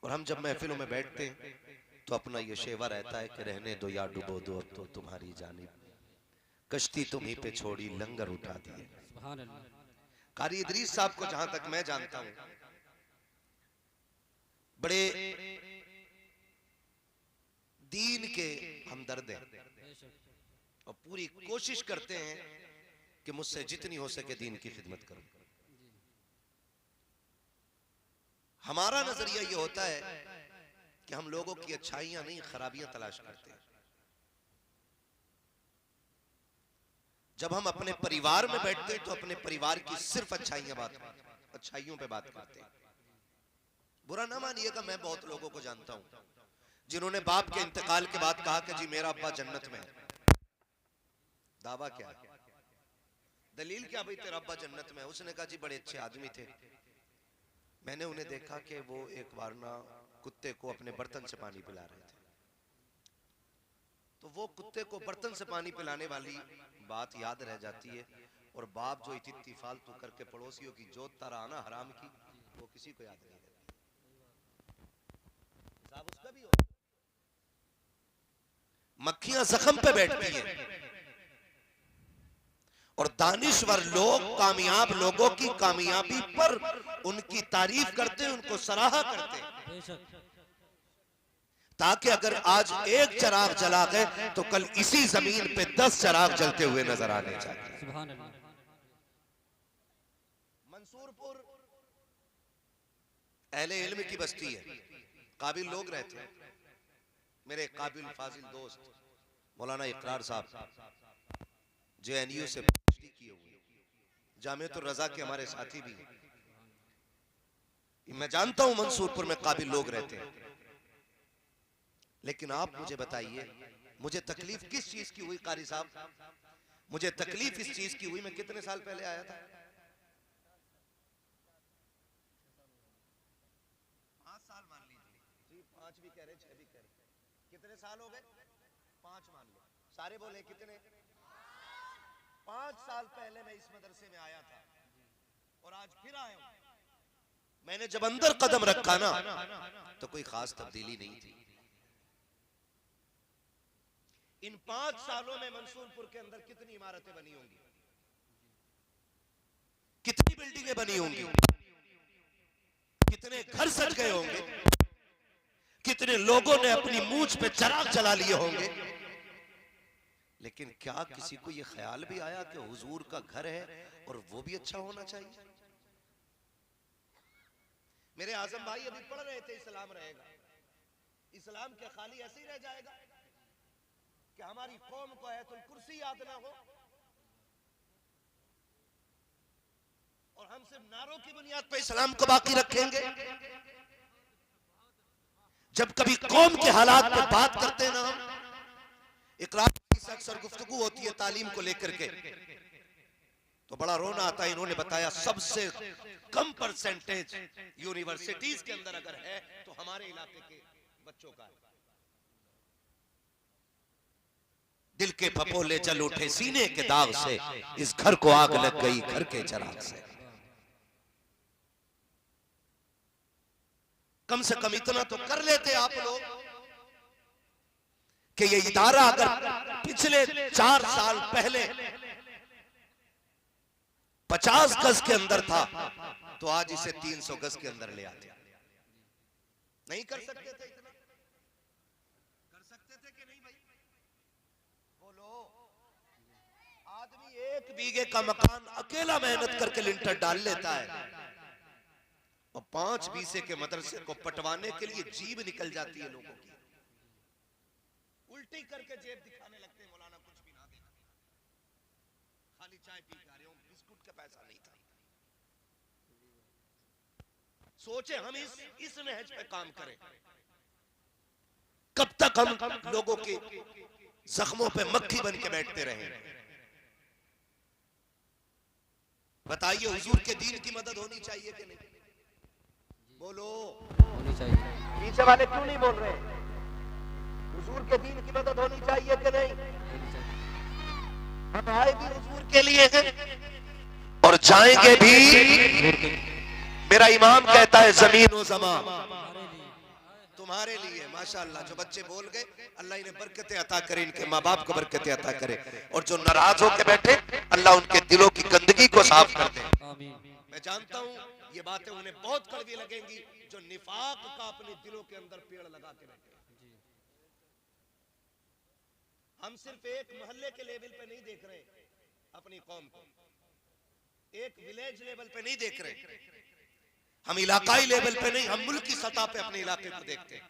[SPEAKER 3] और हम जब महफिलों में बैठते हैं तो अपना ये शेवा रहता है कि रहने दो या डुबो दो, अब तो तुम्हारी जानिब कश्ती तुम्हीं पे छोड़ी, लंगर उठा दिए।
[SPEAKER 2] सुभान अल्लाह।
[SPEAKER 3] कारी इदरीस साहब को जहां तक मैं जानता हूं, बड़े दीन के हमदर्द हैं और पूरी कोशिश करते हैं कि मुझसे जितनी हो सके दीन की खिदमत करूं। हमारा नजरिया ये होता है कि हम लोगों की अच्छाइयां नहीं खराबियां तलाश करते हैं। जब हम अपने परिवार में बैठते हैं तो अपने परिवार की सिर्फ अच्छाइयों पे बात करते हैं। बुरा ना मानिएगा, मैं बहुत लोगों को जानता हूं जिन्होंने बाप के इंतकाल के बाद कहा कि जी मेरा अब्बा जन्नत में है। दावा क्या है, दलील क्या भाई तेरा अब्बा जन्नत में है? उसने कहा जी बड़े अच्छे आदमी थे, मैंने उन्हें देखा कि वो एक बार ना कुत्ते को अपने बर्तन से पानी पिला रहे थे, तो वो कुत्ते को बर्तन से पानी पिलाने वाली बात याद रह जाती है, और बाप जो इतनी फालतू करके पड़ोसियों की जोत तारा आना हराम की, वो किसी को याद नहीं रहती। हिसाब उसका भी हो। मक्खियां जख्म पे बैठती हैं और दानिश्वर लोग कामयाब लोगों की कामयाबी पर उनकी तारीफ करते हैं, उनको सराहा करते हैं, ताकि अगर आज एक चिराग जला गए तो कल इसी जमीन पे 10 चिराग जलते हुए नजर आने चाहिए।
[SPEAKER 2] सुभान अल्लाह।
[SPEAKER 3] मंसूरपुर अहले इल्म की बस्ती है, काबिल लोग रहते हैं। मेरे काबिल फाजिल दोस्त मौलाना इकरार साहब JNU से PhD किए हुए, जामिअतुर रज़ा के हमारे साथी भी हैं। मैं जानता हूं मंसूरपुर में काबिल लोग रहते हैं, लेकिन आप मुझे बताइए मुझे तकलीफ किस चीज की हुई? कारी साहब, मुझे तकलीफ इस चीज की हुई, मैं कितने साल पहले आया था? 5 साल मान लीजिए जी, 5 भी कह रहे 6 भी कह रहे, कितने साल हो गए? 5 मान लो, सारे बोले कितने? 5 साल पहले मैं इस मदरसे में आया था और आज फिर आया हूं। मैंने जब अंदर कदम रखा ना तो कोई खास तब्दीली नहीं थी। इन 5 सालों में मंसूरपुर के अंदर कितनी इमारतें बनी होंगी, कितनी बिल्डिंगें बनी होंगी, कितने घर सज गए होंगे, कितने लोगों ने अपनी मूंछ पे चिराग जला लिए होंगे। लेकिन क्या किसी को यह ख्याल भी आया कि हुजूर का घर है और वो भी अच्छा होना चाहिए? मेरे आजम भाई अभी पढ़ रहे थे इस्लाम रहेगा, इस्लाम क्या खाली ऐसे ही रह जाएगा कि हमारी कौम को आयतुल कुर्सी याद ना हो और हम सिर्फ नारों की बुनियाद पर इस्लाम को बाकी रखेंगे? जब कभी कौम के हालात पर बात करते ना, इकरार से अक्सर गुफ्तगू होती है तालीम को लेकर के, तो बड़ा रोना आता है। इन्होंने बताया सबसे कम परसेंटेज यूनिवर्सिटीज के अंदर अगर है तो हमारे इलाके के बच्चों का है। दिल के फपोले जल उठे सीने के दाग से, इस घर को आग लग गई घर के चिराग से। कम से कम इतना तो कर लेते आप लोग कि ये इदारा अगर पिछले 4 साल पहले 50 गज के अंदर था तो आज इसे 300 गज के अंदर ले आते। नहीं कर सकते थे इतना? कर सकते थे कि नहीं भाई? बोलो। आदमी 1 बीघे का मकान अकेला मेहनत करके लिंटर डाल लेता है और 5 बीसे के मदरसे को पटवाने के लिए जीभ निकल जाती है लोगों की, उल्टी करके जेब दिखाने लगते हैं। मौलाना कुछ भी ना देखा, खाली चाय पी के आ रहे हो, बिस्कुट का पैसा नहीं था। सोचे हम इस नहज पे काम करें, कब तक हम लोगों के जख्मों पे मक्खी बन के बैठते रहें? बताइए, हुजूर के दीन की मदद होनी चाहिए कि नहीं? बोलो।
[SPEAKER 2] होनी चाहिए।
[SPEAKER 3] पीछे वाले क्यों नहीं बोल रहे? हुजूर के दीन की मदद होनी चाहिए कि नहीं? हम आए भी हुजूर के लिए हैं और जाएंगे भी। मेरा इमाम कहता है जमीन और ज़मा तुम्हारे लिए। माशाअल्लाह, जो बच्चे बोल गए अल्लाह इन्हें बरकतें अता करे, इनके माँ बाप को बरकतें अता करे, और जो नाराज होकर बैठे अल्लाह उनके दिलों की गंदगी को साफ कर दे। मैं जानता हूँ ये बातें उन्हें बहुत कड़वी लगेंगी जो निफाक का अपने दिलों के अंदर पेड़ लगा के बैठे। हम सिर्फ एक मोहल्ले के लेवल पे नहीं देख रहे, अपनी कौम को एक विलेज लेवल पे नहीं देख रहे, हम इलाकाई लेवल पे नहीं, हम मुल्क की सतह पे अपने इलाके को देखते हैं।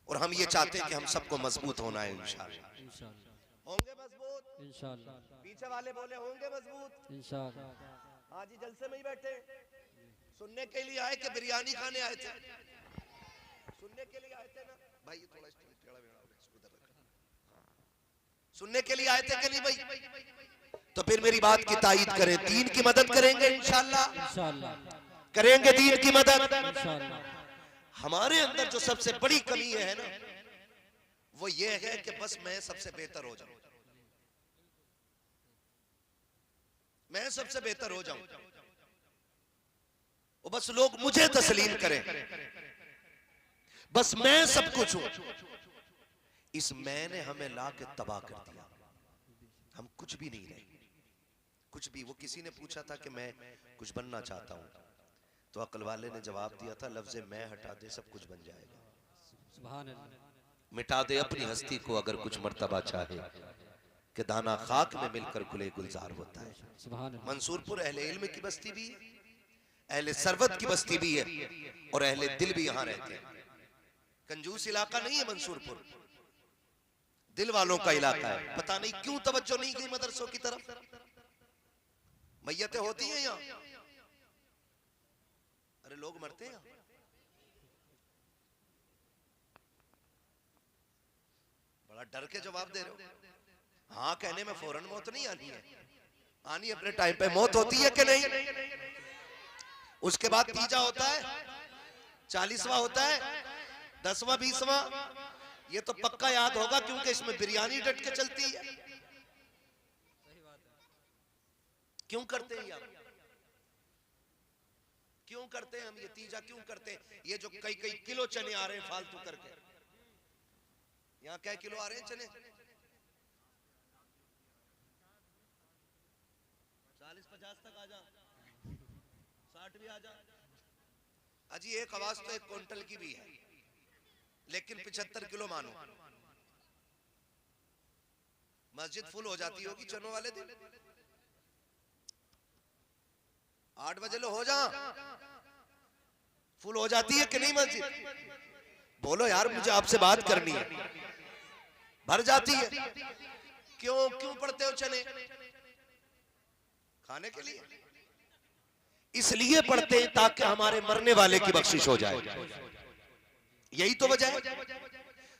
[SPEAKER 3] और हम ये चाहते हैं कि हम सबको मजबूत होना है। इंशाअल्लाह होंगे मजबूत,
[SPEAKER 2] इंशाअल्लाह।
[SPEAKER 3] पीछे वाले बोले होंगे मजबूत
[SPEAKER 2] इंशाअल्लाह।
[SPEAKER 3] आज ही जलसे में ही बैठे सुनने के लिए आए कि बिरयानी खाने आए थे, सुनने के लिए आए थे ना भाई, ये थोड़ा टेढ़ा मेढ़ा हो गया, इसको उधर रखना। सुनने के लिए आए थे कि नहीं भाई? तो फिर मेरी बात की तायीद करें, दीन की मदद करेंगे इंशाअल्लाह,
[SPEAKER 2] इंशाअल्लाह
[SPEAKER 3] करेंगे दीन की मदद।
[SPEAKER 2] इंशाअल्लाह।
[SPEAKER 3] हमारे अंदर जो सबसे बड़ी कमी है ना, वो ये है कि बस मैं सबसे बेहतर हो जाऊं, मैं सबसे बेहतर हो जाऊं, और बस लोग मुझे तस्लीम करें, बस मैं सब कुछ हूं। इस मैंने हमें ला के तबाह कर दिया, हम कुछ भी नहीं रहे, कुछ भी। वो किसी ने पूछा था कि मैं कुछ बनना चाहता हूं, तो अक्ल वाले ने जवाब दिया था, लफ्ज़ मैं हटा दे सब कुछ बन जाएगा।
[SPEAKER 2] सुभान अल्लाह।
[SPEAKER 3] मिटा दे अपनी हस्ती को अगर कुछ मर्तबा चाहे, कि दाना खाक में मिलकर गुले गुलजार होता है।
[SPEAKER 2] सुभान अल्लाह।
[SPEAKER 3] मंसूरपुर अहले इल्म की बस्ती भी है, अहले सरवत की बस्ती भी है, और अहले दिल भी यहाँ रहते हैं। कंजूस इलाका नहीं है मंसूरपुर, दिल वालों का इलाका है। पता नहीं क्यों तवज्जो नहीं गई मदरसों की तरफ। मैयतें होती हैं यहाँ, अरे लोग मरते हैं, बड़ा डर के जवाब दे रहे हो। हाँ कहने में फौरन मौत नहीं आनी है, आनी अपने टाइम पे मौत होती है कि नहीं। उसके बाद तीजा होता है, 40वां होता है, 10वां 20वां, ये तो पक्का याद होगा क्योंकि इसमें बिरयानी डट के चलती है। क्यों करते हैं हम, क्यों करते हैं हम ये तीजा, क्यों करते हैं? ये जो कई कई किलो चने आ रहे हैं फालतू करके, यहाँ क्या किलो आ रहे हैं चने? 40-50 तक आ जा, 60 भी आ जा। अजी एक आवाज तो 1 क्विंटल की भी है, लेकिन 75 किलो मानो। मस्जिद फुल हो जाती होगी चनों वाले दिन, 8 बजे लो हो जा, फुल हो जाती है कि नहीं मस्जिद? बोलो यार, मुझे आपसे बात करनी है। भर जाती है, क्यों क्यों पढ़ते हो चने? खाने के लिए, इसलिए पढ़ते हैं ताकि हमारे मरने वाले की बख्शिश हो जाए, यही तो वजह है।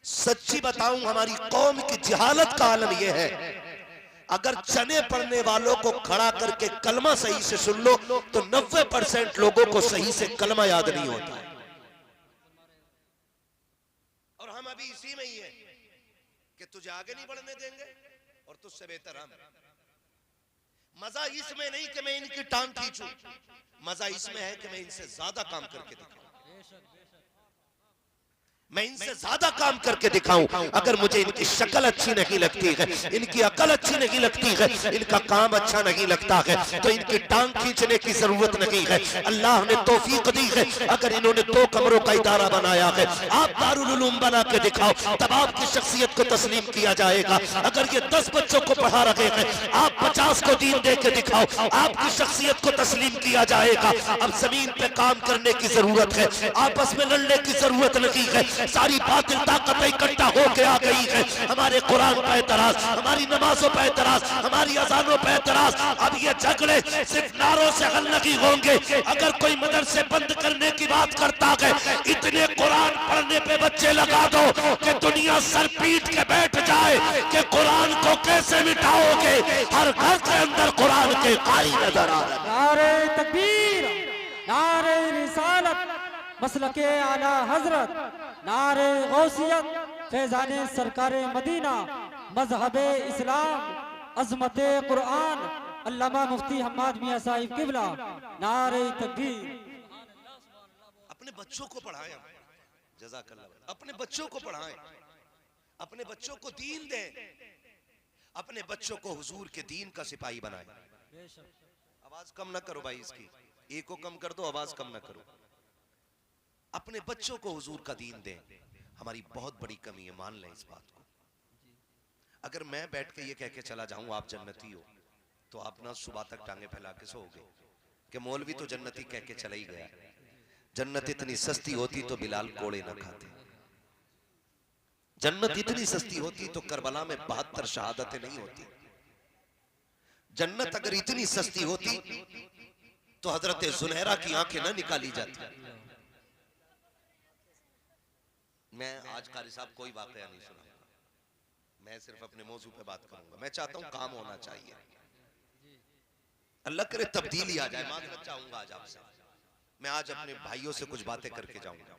[SPEAKER 3] सच्ची बताऊं, हमारी कौम की जहालत का आलम यह है, अगर चने पढ़ने वालों को खड़ा करके कलमा सही से सुन लो तो 90% लोगों को सही से कलमा याद नहीं होता है। और हम अभी इसी में ही है कि तुझे आगे नहीं बढ़ने देंगे और तुझसे बेहतर हम। मजा इसमें नहीं कि मैं इनकी टांग खींचूं, मजा इसमें है कि मैं इनसे ज्यादा काम करके दिखाऊं, मैं इनसे ज्यादा काम करके दिखाऊं। अगर मुझे इनकी शक्ल अच्छी नहीं लगती है, इनकी अकल अच्छी नहीं लगती है, इनका काम अच्छा नहीं लगता है, तो इनकी टांग खींचने की जरूरत नहीं है। अल्लाह ने तौफीक दी है, अगर इन्होंने 2 कमरों का इदारा बनाया है, आप दारुल उलूम बना के दिखाओ, तब आपकी शख्सियत को तस्लीम किया जाएगा। अगर ये 10 बच्चों को पढ़ा रहे हैं, आप 50 को दीन दे के दिखाओ, आपकी शख्सियत को तस्लीम किया जाएगा। अब जमीन पे काम करने की जरूरत है, आपस में लड़ने की जरूरत नहीं है। सारी बातिल ताकत इकट्ठा होके आ गई है। हमारे कुरान पर एतराज, हमारी नमाजों पर एतराज, हमारी अजानों पर एतराज। अब ये झगड़े सिर्फ नारों से हल नहीं होंगे। अगर कोई मदरसे बंद करने की बात करता है, इतने कुरान पढ़ने पे बच्चे लगा दो कि दुनिया सर पीट के बैठ जाए कि कुरान को कैसे मिटाओगे। हर घर के अंदर कुरान के कारी नजर आ रहे।
[SPEAKER 2] नारे तकबीर, नारे रिसालत, मसलके आला हजरत, नारे गौसियत, फैजाने सरकारे मदीना, मजहबे इस्लाम, अजमते कुरान, अल्लामा मुफ्ती हम्माद मियां साहिब किबला, नारे तकबीर।
[SPEAKER 3] अपने बच्चों को पढ़ाएं, जज़ाकल्लाह, अपने बच्चों को पढ़ाएं, अपने बच्चों को दीन दें, अपने बच्चों को हुजूर के दीन का सिपाही बनाएं। आवाज कम ना करो भाई, इसकी एक को कम कर दो, आवाज कम ना करो। अपने बच्चों को हुजूर का दीन दें। हमारी बहुत बड़ी कमी है, मान लें इस बात को। अगर मैं बैठ के ये कह के चला जाऊं आप जन्नती हो, तो आप ना सुबह तक टांगे फैला के सोओगे कि मौलवी तो जन्नती कह के चला ही गया। जन्नत इतनी सस्ती होती तो बिलाल कोड़े ना खाते। जन्नत इतनी सस्ती होती तो करबला में 72 शहादतें नहीं होती। जन्नत अगर इतनी सस्ती होती तो हजरत जुनैरा की आंखें ना निकाली जाती। मैं आज कारी साहब कोई वाकया नहीं सुनाऊंगा, मैं सिर्फ अपने मौजू पे बात करूंगा। मैं चाहता हूं काम होना चाहिए, अल्लाह करे तब्दीली आ जाए। माजरत चाहूंगा आज आपसे, मैं आज अपने भाइयों से कुछ बातें करके जाऊंगा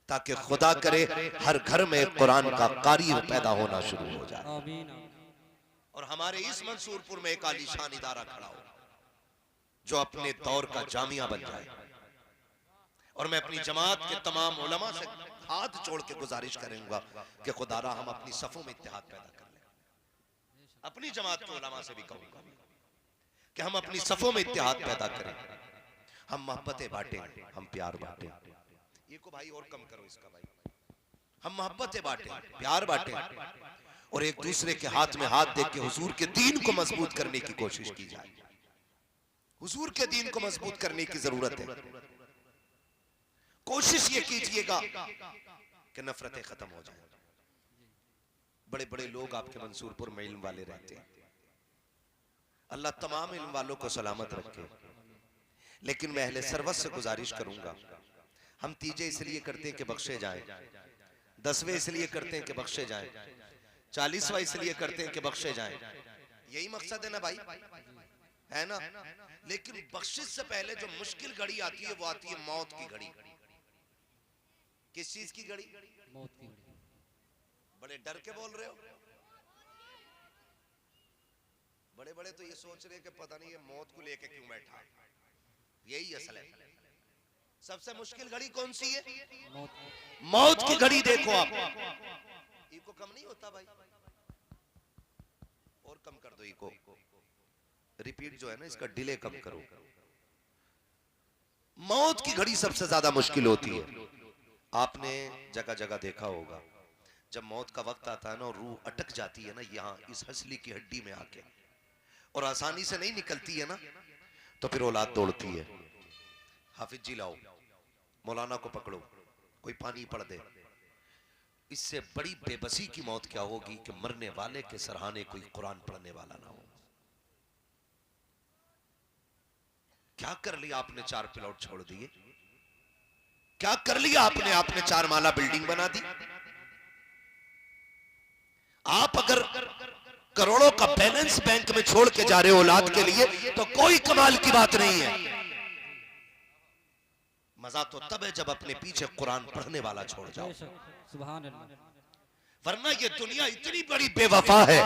[SPEAKER 3] ताकि खुदा करे हर घर में कुरान का कारी पैदा होना शुरू हो जाए और हमारे इस मंसूरपुर में एक आलीशान इदारा खड़ा हो जो अपने दौर का जामिया बन जाए। और मैं अपनी जमात के तमाम उलमा से हाथ जोड़ के गुजारिश करूंगा कि खुदारा हम अपनी सफों में इत्तेहाद पैदा कर लें। अपनी जमात के उलमा से भी कहूंगा कि हम अपनी सफों में इत्तेहाद पैदा करें, हम मोहब्बतें बांटें, हम प्यार बांटें। ये को भाई और कम करो इसका भाई, हम मोहब्बतें बांटें, प्यार बांटें और एक दूसरे के हाथ में हाथ दे के हुजूर के दीन को मजबूत करने की कोशिश की जाए। हुजूर के दीन को मजबूत करने की जरूरत है। कोशिश ये कीजिएगा कि नफरतें खत्म हो जाएं। बड़े बड़े लोग आपके मंसूरपुर में इल्म वाले रहते हैं, अल्लाह तमाम इल्म वालों को सलामत रखे। लेकिन मैं अहले सरवत से गुजारिश करूंगा, हम तीजे इसलिए करते हैं कि बख्शे जाएं, 10वें इसलिए करते हैं कि बख्शे जाएं, 40वां इसलिए करते हैं कि बख्शे जाएं। यही मकसद है ना भाई, है ना? लेकिन बख्शिश से पहले जो मुश्किल घड़ी आती है वो आती है मौत की घड़ी। किस चीज की घड़ी?
[SPEAKER 2] मौत की घड़ी।
[SPEAKER 3] बड़े डर के बोल रहे हो, बड़े बड़े तो ये सोच रहे हैं कि पता नहीं ये मौत को लेके क्यों बैठा है। यही असल है। सबसे मुश्किल घड़ी कौन सी है? मौत की घड़ी। देखो आप, इको कम नहीं होता भाई, और कम कर दो इको, रिपीट जो है ना इसका डिले कम करो। मौत की घड़ी सबसे ज्यादा मुश्किल होती है। आपने जगह जगह देखा होगा जब मौत का वक्त आता है ना और रूह अटक जाती है ना यहाँ इस हंसली की हड्डी में आके, और आसानी से नहीं निकलती है ना, तो फिर औलाद दौड़ती है, हाफिज जी लाओ, मौलाना को पकड़ो, कोई पानी पढ़ दे। इससे बड़ी बेबसी की मौत क्या होगी कि मरने वाले के सराहने कोई कुरान पढ़ने वाला ना हो। क्या कर लिया आपने? 4 प्लॉट छोड़ दिए। क्या कर लिया आपने? आपने 4 माला बिल्डिंग बना दी। आप अगर करोड़ों का बैलेंस बैंक में छोड़ के जा रहे हो औलाद के लिए तो कोई कमाल की बात नहीं है। मजा तो तब है जब अपने पीछे कुरान पढ़ने वाला छोड़ जाओ,
[SPEAKER 2] सुभान अल्लाह।
[SPEAKER 3] वरना ये दुनिया इतनी बड़ी बेवफा है।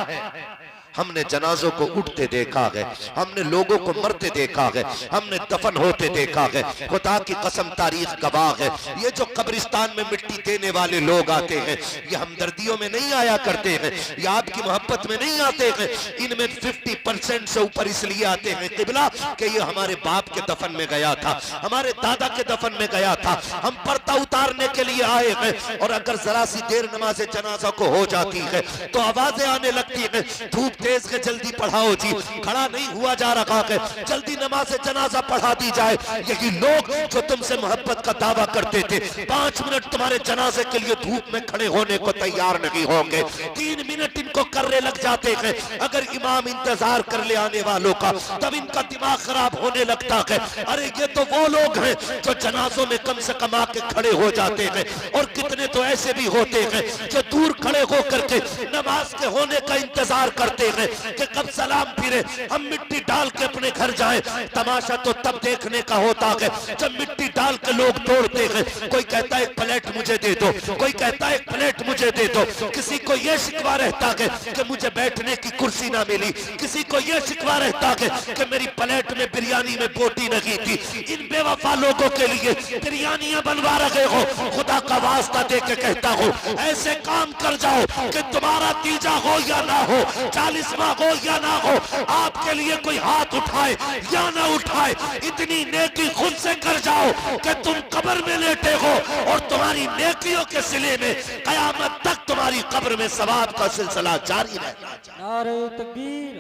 [SPEAKER 3] हमने जनाजों को उठते देखा है, हमने लोगों को मरते देखा है, हमने दफन होते देखा है। खुदा की कसम तारीख गवाह है, ये जो कब्रिस्तान में मिट्टी देने वाले लोग आते हैं ये हमदर्दियों में नहीं आया करते हैं, ये आपकी मोहब्बत में नहीं आते हैं। इनमें 50% से ऊपर इसलिए आते हैं किबला कि ये हमारे बाप के दफन में गया था, हमारे दादा के दफन में गया था, हम पर्दा उतारने के लिए आए हैं। और अगर जरा सी देर नमाज जनाजा को हो जाती है तो आवाजें आने लगती है, धूप तेज है जल्दी पढ़ाओ जी, खड़ा नहीं हुआ जा रहा है, जल्दी नमाज जनाजा पढ़ा दी जाए। यही लोग जो तुमसे मोहब्बत का दावा करते थे 5 मिनट तुम्हारे जनाजे के लिए धूप में खड़े होने को तैयार नहीं होंगे, 3 मिनट इनको करने लग जाते हैं। अगर इमाम इंतजार कर ले आने वालों का तब इनका दिमाग खराब होने लगता है। अरे ये तो वो लोग हैं जो जनाजों में कम से कम आके खड़े हो जाते हैं, और कितने तो ऐसे भी होते हैं जो दूर खड़े होकर के नमाज के होने का इंतजार करते हैं कि कब सलाम फिरे, हम मिट्टी डाल के अपने घर जाएं। तमाशा तो तब देखने का होता है जब मिट्टी डाल के लोग तोड़ते हैं। कोई कहता है 1 प्लेट मुझे दे दो, कोई कहता है 1 प्लेट मुझे दे दो। किसी को यह शिकवा रहता है कि मुझे बैठने की कुर्सी ना मिली, किसी को यह शिकवा रहता है कि मेरी प्लेट में बिरयानी में बोटी नहीं थी। इन बेवफा लोगों के लिए बिरयानियां बनवा रहे हो, खुदा का वास्ता दे के कहता हूँ ऐसे काम
[SPEAKER 1] कर जाओ कि तुम्हारा तीजा हो या ना हो, 40वां हो या ना हो, आपके लिए कोई हाथ उठाए या ना उठाए, इतनी नेकी खुद से कर जाओ कि तुम कब्र में लेटे हो और तुम्हारी नेकियों के सिले में कयामत तक तुम्हारी कब्र में सवाब का सिलसिला जारी रहना चाहिए।
[SPEAKER 2] नारे तकबीर,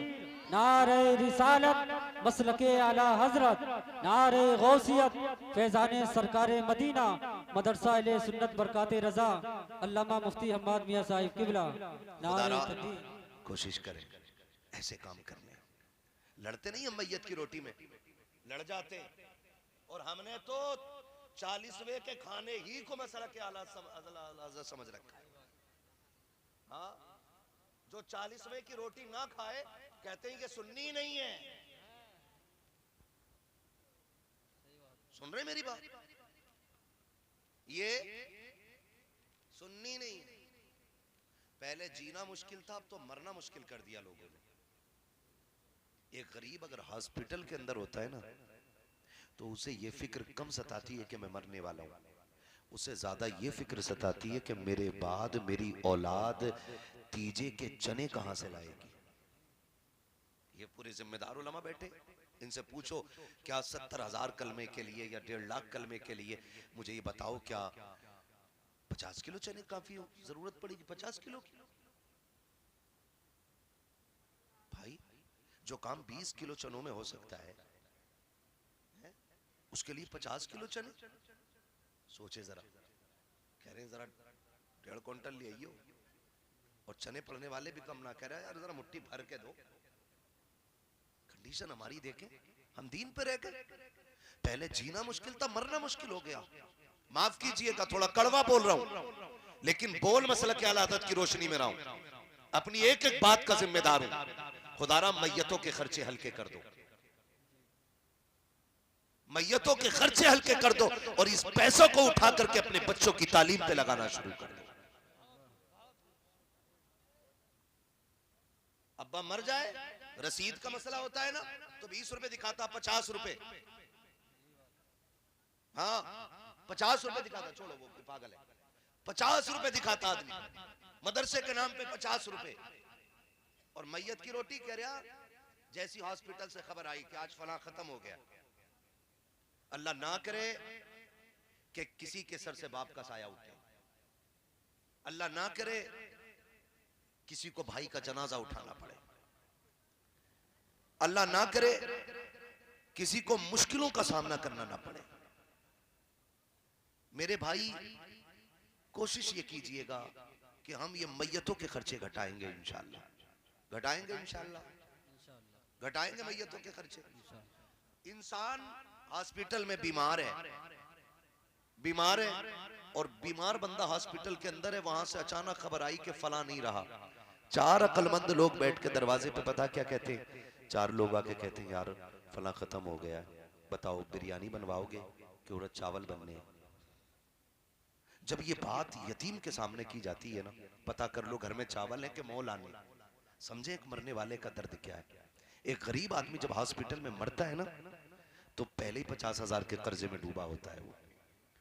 [SPEAKER 2] नारे रिसालत, मसलके आला हजरत, नारे गौसियत, फैजाने सरकारे मदीना, मदरसा अहले सुन्नत बरकाते रजा, अल्लामा मुफ्ती हम्माद मियां साहिब किबला। नारे तकबीर।
[SPEAKER 3] कोशिश करें ऐसे काम करने। लड़ते नहीं हम मैयत की रोटी में, लड़ जाते हैं। और हमने तो 40वें के खाने ही को मसला के आला समझ रखा है। हाँ, जो 40वें की रोटी ना खाए कहते हैं कि सुन्नी नहीं है। सुन रहे मेरी बात? ये सुन्नी नहीं। पहले जीना मुश्किल था, अब तो मरना मुश्किल कर दिया लोगों ने। एक गरीब अगर हॉस्पिटल के अंदर होता है ना, तो उसे ये फिक्र कम सताती है कि मैं मरने वाला हूं, उसे ज्यादा ये फिक्र सताती है कि मेरे बाद मेरी औलाद तीजे के चने कहां से लाएगी। ये पूरे जिम्मेदार उलमा बैठे, इनसे पूछो क्या 70,000 कलमे के लिए या 1.5 लाख कलमे के लिए मुझे ये बताओ, क्या 50 किलो चने काफी हो, जरूरत पड़ेगी 50 किलो की? भाई जो काम 20 किलो चनों में हो सकता है, उसके लिए 50 किलो चने? सोचे जरा। कह रहे हैं जरा 1.5 क्विंटल ले आइयो, और चने पड़ने वाले भी कम ना कह रहे हैं, यार जरा मुट्ठी भर के दो। कंडीशन हमारी देखें, हम दीन पे रह गए। पहले जीना मुश्किल था, मरना मुश्किल हो गया। माफ कीजिएगा थोड़ा कड़वा बोल रहा हूं, लेकिन बोल मसला के आदत की रोशनी में रहा हूं, अपनी एक एक बात का जिम्मेदार हूं। खुदारा मैयतों के खर्चे हल्के कर दो, मैयतों के खर्चे हल्के कर दो, और इस पैसों को उठा करके अपने बच्चों की तालीम पे लगाना शुरू कर दो। अब्बा मर जाए, रसीद का मसला होता है ना, तो 20 रुपए दिखाता, 50 रुपए। हाँ 50 रुपए दिखाता, छोड़ो वो पागल है, 50 रुपए दिखाता आदमी मदरसे के नाम पे 50 रुपए। और मैयत की रोटी कह रहा, जैसी हॉस्पिटल से खबर आई कि आज फला खत्म हो गया, अल्लाह ना करे कि किसी के सर से बाप का साया उठे, अल्लाह ना करे किसी को भाई का जनाजा उठाना पड़े, अल्लाह ना करे किसी को मुश्किलों का सामना करना ना पड़े। मेरे भाई कोशिश ये कीजिएगा कि हम ये मैयतों के खर्चे घटाएंगे इंशाअल्लाह, घटाएंगे इंशाअल्लाह, घटाएंगे मैयतों के खर्चे। इंसान हॉस्पिटल में बीमार है, और बीमार बंदा हॉस्पिटल के अंदर है, वहां से अचानक खबर आई कि फला नहीं रहा। 4 अक्लमंद लोग बैठ के दरवाजे पे पता क्या कहते हैं, 4 लोग आके कहते हैं यार फला खत्म हो गया, बताओ बिरयानी बनवाओगे कि उड़द चावल बनने हैं? जब ये बात यतीम के सामने की जाती है ना, पता कर लो घर में चावल है कि मोल आने, समझे एक मरने वाले का दर्द क्या है। एक गरीब आदमी जब हॉस्पिटल में मरता है ना, तो पहले ही 50,000 के कर्जे में डूबा होता है वो।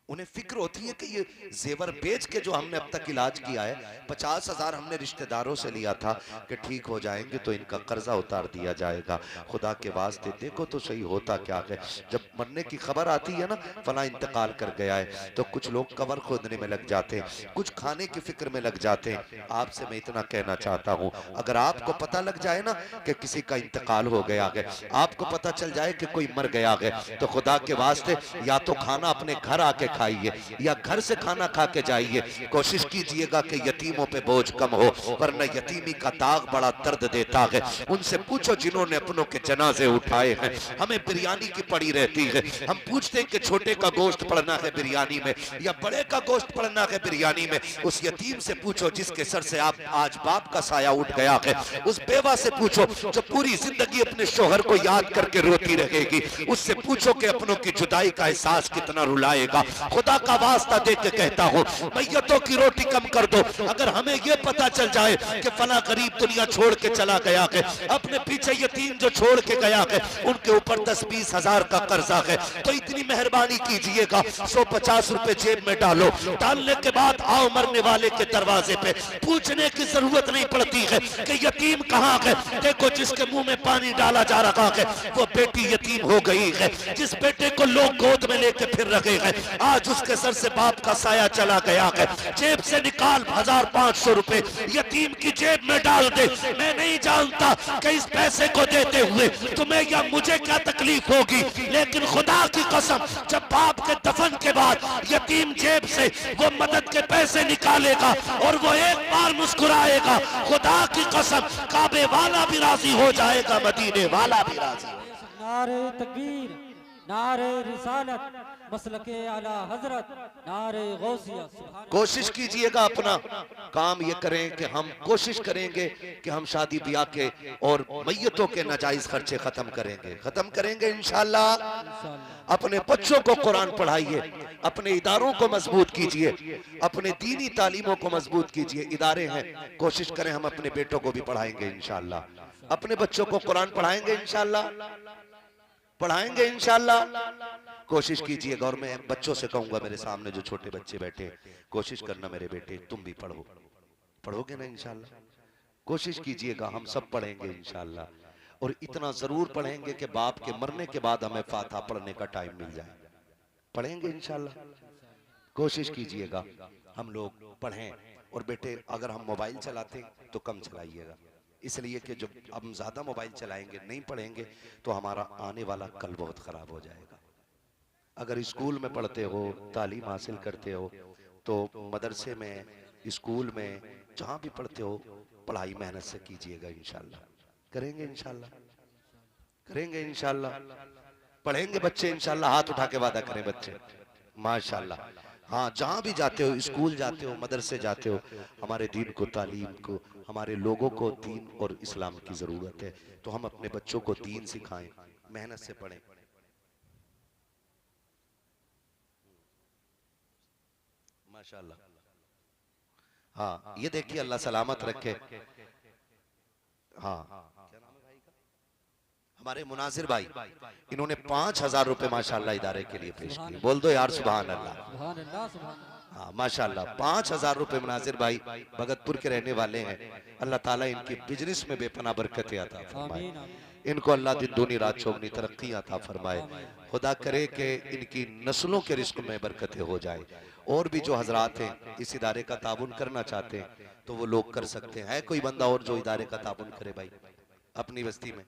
[SPEAKER 3] उन्हें फिक्र होती है कि ये जेवर बेच के जो हमने अब तक इलाज किया है, 50,000 हमने रिश्तेदारों से लिया था कि ठीक हो जाएंगे तो इनका कर्जा उतार दिया जाएगा। खुदा के वास्ते देखो तो सही होता क्या है, जब मरने की खबर आती है ना फला इंतकाल कर गया है, तो कुछ लोग कब्र खोदने में लग जाते हैं, कुछ खाने की फिक्र में लग जाते हैं। आपसे मैं इतना कहना चाहता हूँ, अगर आपको पता लग जाए ना कि किसी का इंतकाल हो गया है, आपको पता चल जाए कि कोई मर गया है, तो खुदा के वास्ते या तो खाना अपने घर आके खाइए या घर से खाना खा के जाइए। कोशिश कीजिएगा कि यतीमों पे बोझ कम हो, वरना यतीमी का दाग बड़ा दर्द देता है। उनसे पूछो जिन्होंने अपनों के जनाजे उठाए हैं, हमें बिरयानी की पड़ी रहती है, हम पूछते हैं कि छोटे का गोश्त पड़ना है बिरयानी में या बड़े का गोश्त पड़ना है बिरयानी में। उस यतीम से पूछो जिसके सर से आप आज बाप का साया उठ गया है, उस बेवा से पूछो जो पूरी जिंदगी अपने शोहर को याद करके रोती रहेगी, उससे पूछो कि अपनों की जुदाई का एहसास कितना रुलाएगा।
[SPEAKER 1] खुदा का वास्ता दे के कहता हूँ, मैयतों की रोटी कम कर दो। अगर हमें ये पता चल जाए कि फला गरीब दुनिया छोड़ के चला गया है, अपने पीछे यतीम जो छोड़ के गया है उनके ऊपर 10-20 हजार का कर्जा है, तो इतनी मेहरबानी कीजिएगा 150 रुपए जेब में डालो। डालने के बाद आओ मरने वाले के दरवाजे पे, पूछने की जरूरत नहीं पड़ती है कि यतीम कहाँ है। देखो जिसके मुंह में पानी डाला जा रहा है वो बेटी यतीम हो गई है। जिस बेटे को लोग गोद में लेके फिर रहे हैं, आज उसके सर से बाप का साया चला गया है। जेब से निकाल 1500 रुपए यतीम की जेब में डाल दे। मैं नहीं जानता कि इस पैसे को देते हुए तुम्हें या मुझे क्या तकलीफ होगी, लेकिन खुदा की कसम जब बाप के दफन के बाद यतीम जेब से वो मदद के पैसे निकालेगा और वो एक बार मुस्कुराएगा, खुदा की कसम काबे वाला भी राजी हो जाएगा, मदीने वाला भी राजी हो।
[SPEAKER 2] नारे तकबीर, नारे रिसालत, मसलके आला हजरत, नारे गौसिया।
[SPEAKER 1] कोशिश कीजिएगा, अपना काम ये करें कि हम कोशिश करेंगे कि हम शादी ब्याह के और मैयतों के नाजायज खर्चे खत्म करेंगे इंशाल्लाह। अपने बच्चों को कुरान पढ़ाइए, अपने इदारों को मजबूत कीजिए, अपने दीनी तालीमों को मजबूत कीजिए। इदारे हैं, कोशिश करें हम अपने बेटों को भी पढ़ाएंगे इंशाल्लाह, अपने बच्चों को कुरान पढ़ाएंगे इंशाल्लाह। कोशिश कीजिएगा। और मैं बच्चों से कहूंगा, मेरे सामने जो छोटे बच्चे बैठे, कोशिश करना मेरे बेटे तुम भी पढ़ोगे ना इंशाल्लाह। कोशिश कीजिएगा, हम सब पढ़ेंगे इंशाल्लाह, और इतना जरूर पढ़ेंगे कि बाप के मरने के बाद हमें फातिहा पढ़ने का टाइम मिल जाए। पढ़ेंगे इंशाल्लाह। कोशिश कीजिएगा हम लोग पढ़ें। और बेटे अगर हम मोबाइल चलाते तो कम चलाइएगा, इसलिए कि जब हम ज्यादा मोबाइल चलाएंगे, नहीं पढ़ेंगे, तो हमारा आने वाला कल बहुत खराब हो जाएगा। अगर स्कूल में पढ़ते हो, तालीम हासिल करते हो, तो मदरसे में, स्कूल में, जहां भी पढ़ते हो, पढ़ाई मेहनत से कीजिएगा इंशाल्लाह। करेंगे इंशाल्लाह। पढ़ेंगे बच्चे इंशाल्लाह। हाथ उठा के वादा करें बच्चे, माशाल्लाह। हाँ, जहां भी जाते हो, स्कूल जाते हो, मदरसे जाते हो, हमारे दीन को, तालीम को, हमारे लोगों को दीन और इस्लाम की जरूरत है, तो हम अपने बच्चों को दीन सिखाएं, मेहनत से पढ़ें। माशाल्लाह। हाँ, ये देखिए, अल्लाह सलामत रखे। हाँ, हमारे मुनाजिर भाई, इन्होंने 5000 रुपए माशाल्लाह इदारे के लिए पेश किए। बोल दो यार सुभान अल्लाह। हाँ माशाल्लाह, 5000 रुपए मुनाजिर भाई भगतपुर के रहने वाले हैं। अल्लाह ताला इनकी बिजनेस में बेपना बरकतें अता फरमाए, इनको अल्लाह दिन दूनी रात चौगनी तरक्की अता फरमाए। खुदा करे कि इनकी नस्लों के रिस्क में बरकतें हो जाए। और भी जो हजरात हैं इस इदारे का ताबुन करना चाहते हैं तो वो लोग कर सकते हैं। है कोई बंदा और जो इदारे का ताबुन करे भाई अपनी बस्ती में?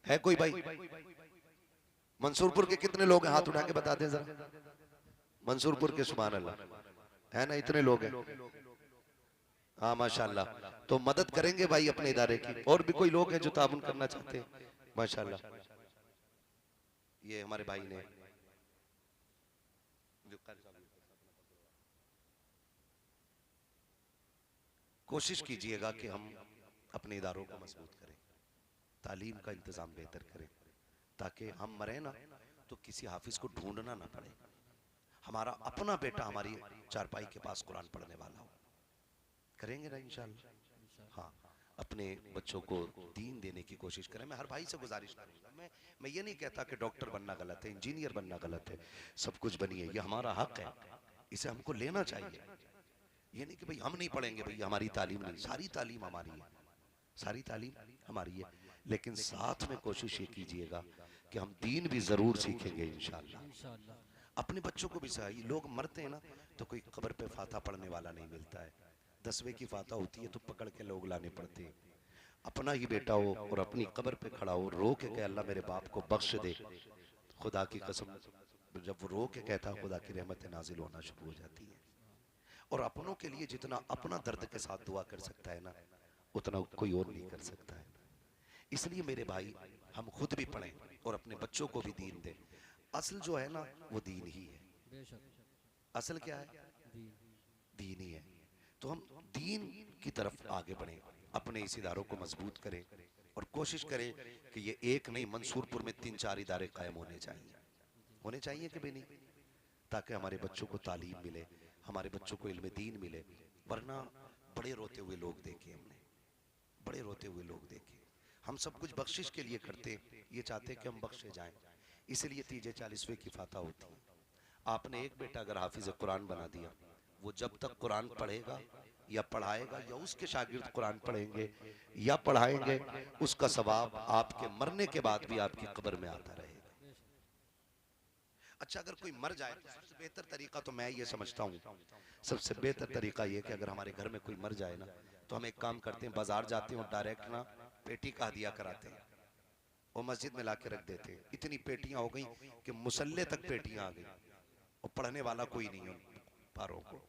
[SPEAKER 1] है कोई भाई? मंसूरपुर के कितने लोग हैं? हाथ उठा के बता दें जरा। मंसूरपुर के सुभान अल्लाह है ना, इतने लोग हैं। हाँ माशाल्लाह, तो मदद करेंगे भाई अपने इदारे की। और भी कोई लोग हैं जो ताबुन करना चाहते हैं? माशाल्लाह, ये हमारे भाई ने कोशिश कीजिएगा कि हम अपने इदारों को मजबूत करें, तालीम का इंतजाम बेहतर करें, ताकि हम मरे ना तो किसी हाफिज को ढूंढना ना पड़े, हमारा अपना बेटा हमारी चारपाई के पास कुरान पढ़ने वाला हो। करेंगे ना इंशाल्लाह। हाँ, अपने बच्चों को दीन देने की कोशिश करें। मैं हर भाई से गुजारिश करूंगा, मैं ये नहीं कहता कि डॉक्टर बनना गलत है, इंजीनियर बनना गलत है, सब कुछ बनिए, ये हमारा हक है, इसे हमको लेना चाहिए। ये नहीं कि भाई हम नहीं पढ़ेंगे, भाई हमारी तालीम नहीं, सारी तालीम हमारी है, सारी तालीम हमारी है, लेकिन साथ में कोशिश ये कीजिएगा कि हम दीन भी जरूर सीखेंगे इंशाल्लाह। अपने बच्चों को भी सही, लोग मरते हैं ना तो कोई कब्र पे फातिहा पढ़ने वाला नहीं मिलता है, 10वें की फातिहा होती है तो पकड़ के लोग लाने पड़ते हैं। अपना ही बेटा हो और अपनी कब्र पे खड़ा हो, रो के कहे अल्लाह मेरे बाप को बख्श दे, खुदा की कसम जब वो रो के कहता खुदा की रहमत नाजिल होना शुरू हो जाती है। और अपनों के लिए जितना अपना दर्द के साथ दुआ कर सकता है ना, उतना कोई और नहीं कर सकता है। इसलिए मेरे भाई, हम खुद भी पढ़ें और अपने बच्चों को भी दीन दें। असल जो है ना वो दीन ही है। असल क्या है? दीन ही है। तो हम दीन की तरफ आगे बढ़ें, अपने इस इदारों को मजबूत करें और कोशिश करें कि ये एक नहीं, मंसूरपुर में 3-4 इदारे कायम होने चाहिए कि भी नहीं? ताकि हमारे बच्चों को तालीम मिले, हमारे बच्चों को इल्म दीन मिले। वरना बड़े रोते हुए लोग देखे हमने, बड़े रोते हुए लोग देखे। हम सब कुछ बख्शिश के लिए करते, ये चाहते कि हम बख्शे जाएं, इसलिए 30-40वें की फाता होती है। आपने एक बेटा अगर हाफिज कुरान बना दिया, वो जब तक कुरान पढ़ेगा या पढ़ाएगा या उसके शागिर्द कुरान पढ़ेंगे या पढ़ाएंगे, उसका सवाब आपके मरने के बाद भी आपकी कब्र में आता रहेगा। अच्छा, अगर कोई मर जाए तो सबसे बेहतर तरीका तो मैं ये समझता हूँ, सबसे बेहतर तरीका ये कि अगर हमारे घर में कोई मर जाए ना, तो हम एक काम करते हैं, बाजार जाते हैं और डायरेक्ट ना पेटी का हदिया कराते हैं और मस्जिद में लाके रख देते हैं। इतनी पेटियां हो गई कि मुसल्ले तक पेटियां आ गई और पढ़ने वाला कोई नहीं है। पारों को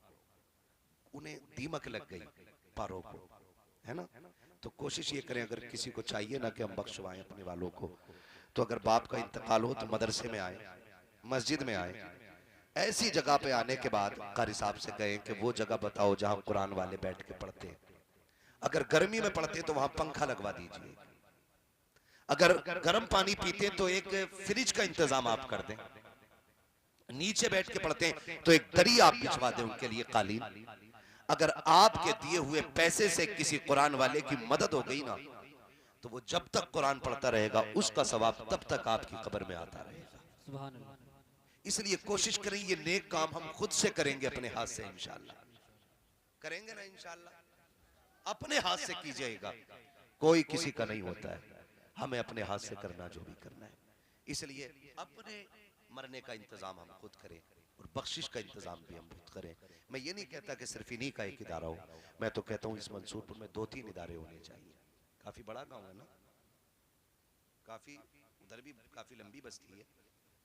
[SPEAKER 1] उन्हें दीमक लग गई, पारों को, है ना। तो कोशिश ये करें, अगर किसी को चाहिए ना कि हम बख्शवाएं अपने वालों को, तो अगर बाप का इंतकाल हो तो मदरसे में आए, मस्जिद में आए। ऐसी जगह पे आने के बाद कारी साहब से कहें कि वो जगह बताओ जहां कुरान वाले बैठ के पढ़ते हैं। अगर गर्मी में पढ़ते तो वहां पंखा लगवा दीजिए, अगर गर्म पानी पीते तो एक फ्रिज का इंतजाम आप कर दें, नीचे बैठ के पढ़ते हैं तो एक दरी आप बिछवा दें उनके लिए, कालीन। अगर आपके दिए हुए पैसे से किसी कुरान वाले की मदद हो गई ना, तो वो जब तक कुरान पढ़ता रहेगा उसका सवाब तब तक आपकी कब्र में आता रहेगा।
[SPEAKER 2] सुभान अल्लाह।
[SPEAKER 1] इसलिए कोशिश करें ये नेक काम हम खुद से करेंगे, अपने हाथ से इंशाअल्लाह करेंगे ना, इंशाअल्लाह अपने हाथ से कीजिएगा, कोई किसी का नहीं होता है, हमें अपने हाथ से करना जो भी करना है। इसलिए अपने मरने का इंतजाम हम खुद करें और बख्शिश का इंतजाम भी हम खुद करें। मैं ये नहीं कहता कि सिर्फ इन्हीं का एक इदारा हो, मैं तो कहता हूँ इस मंसूरपुर में 2-3 इदारे होने चाहिए। काफी बड़ा गांव है ना, काफी उधर भी काफी लंबी बस्ती है,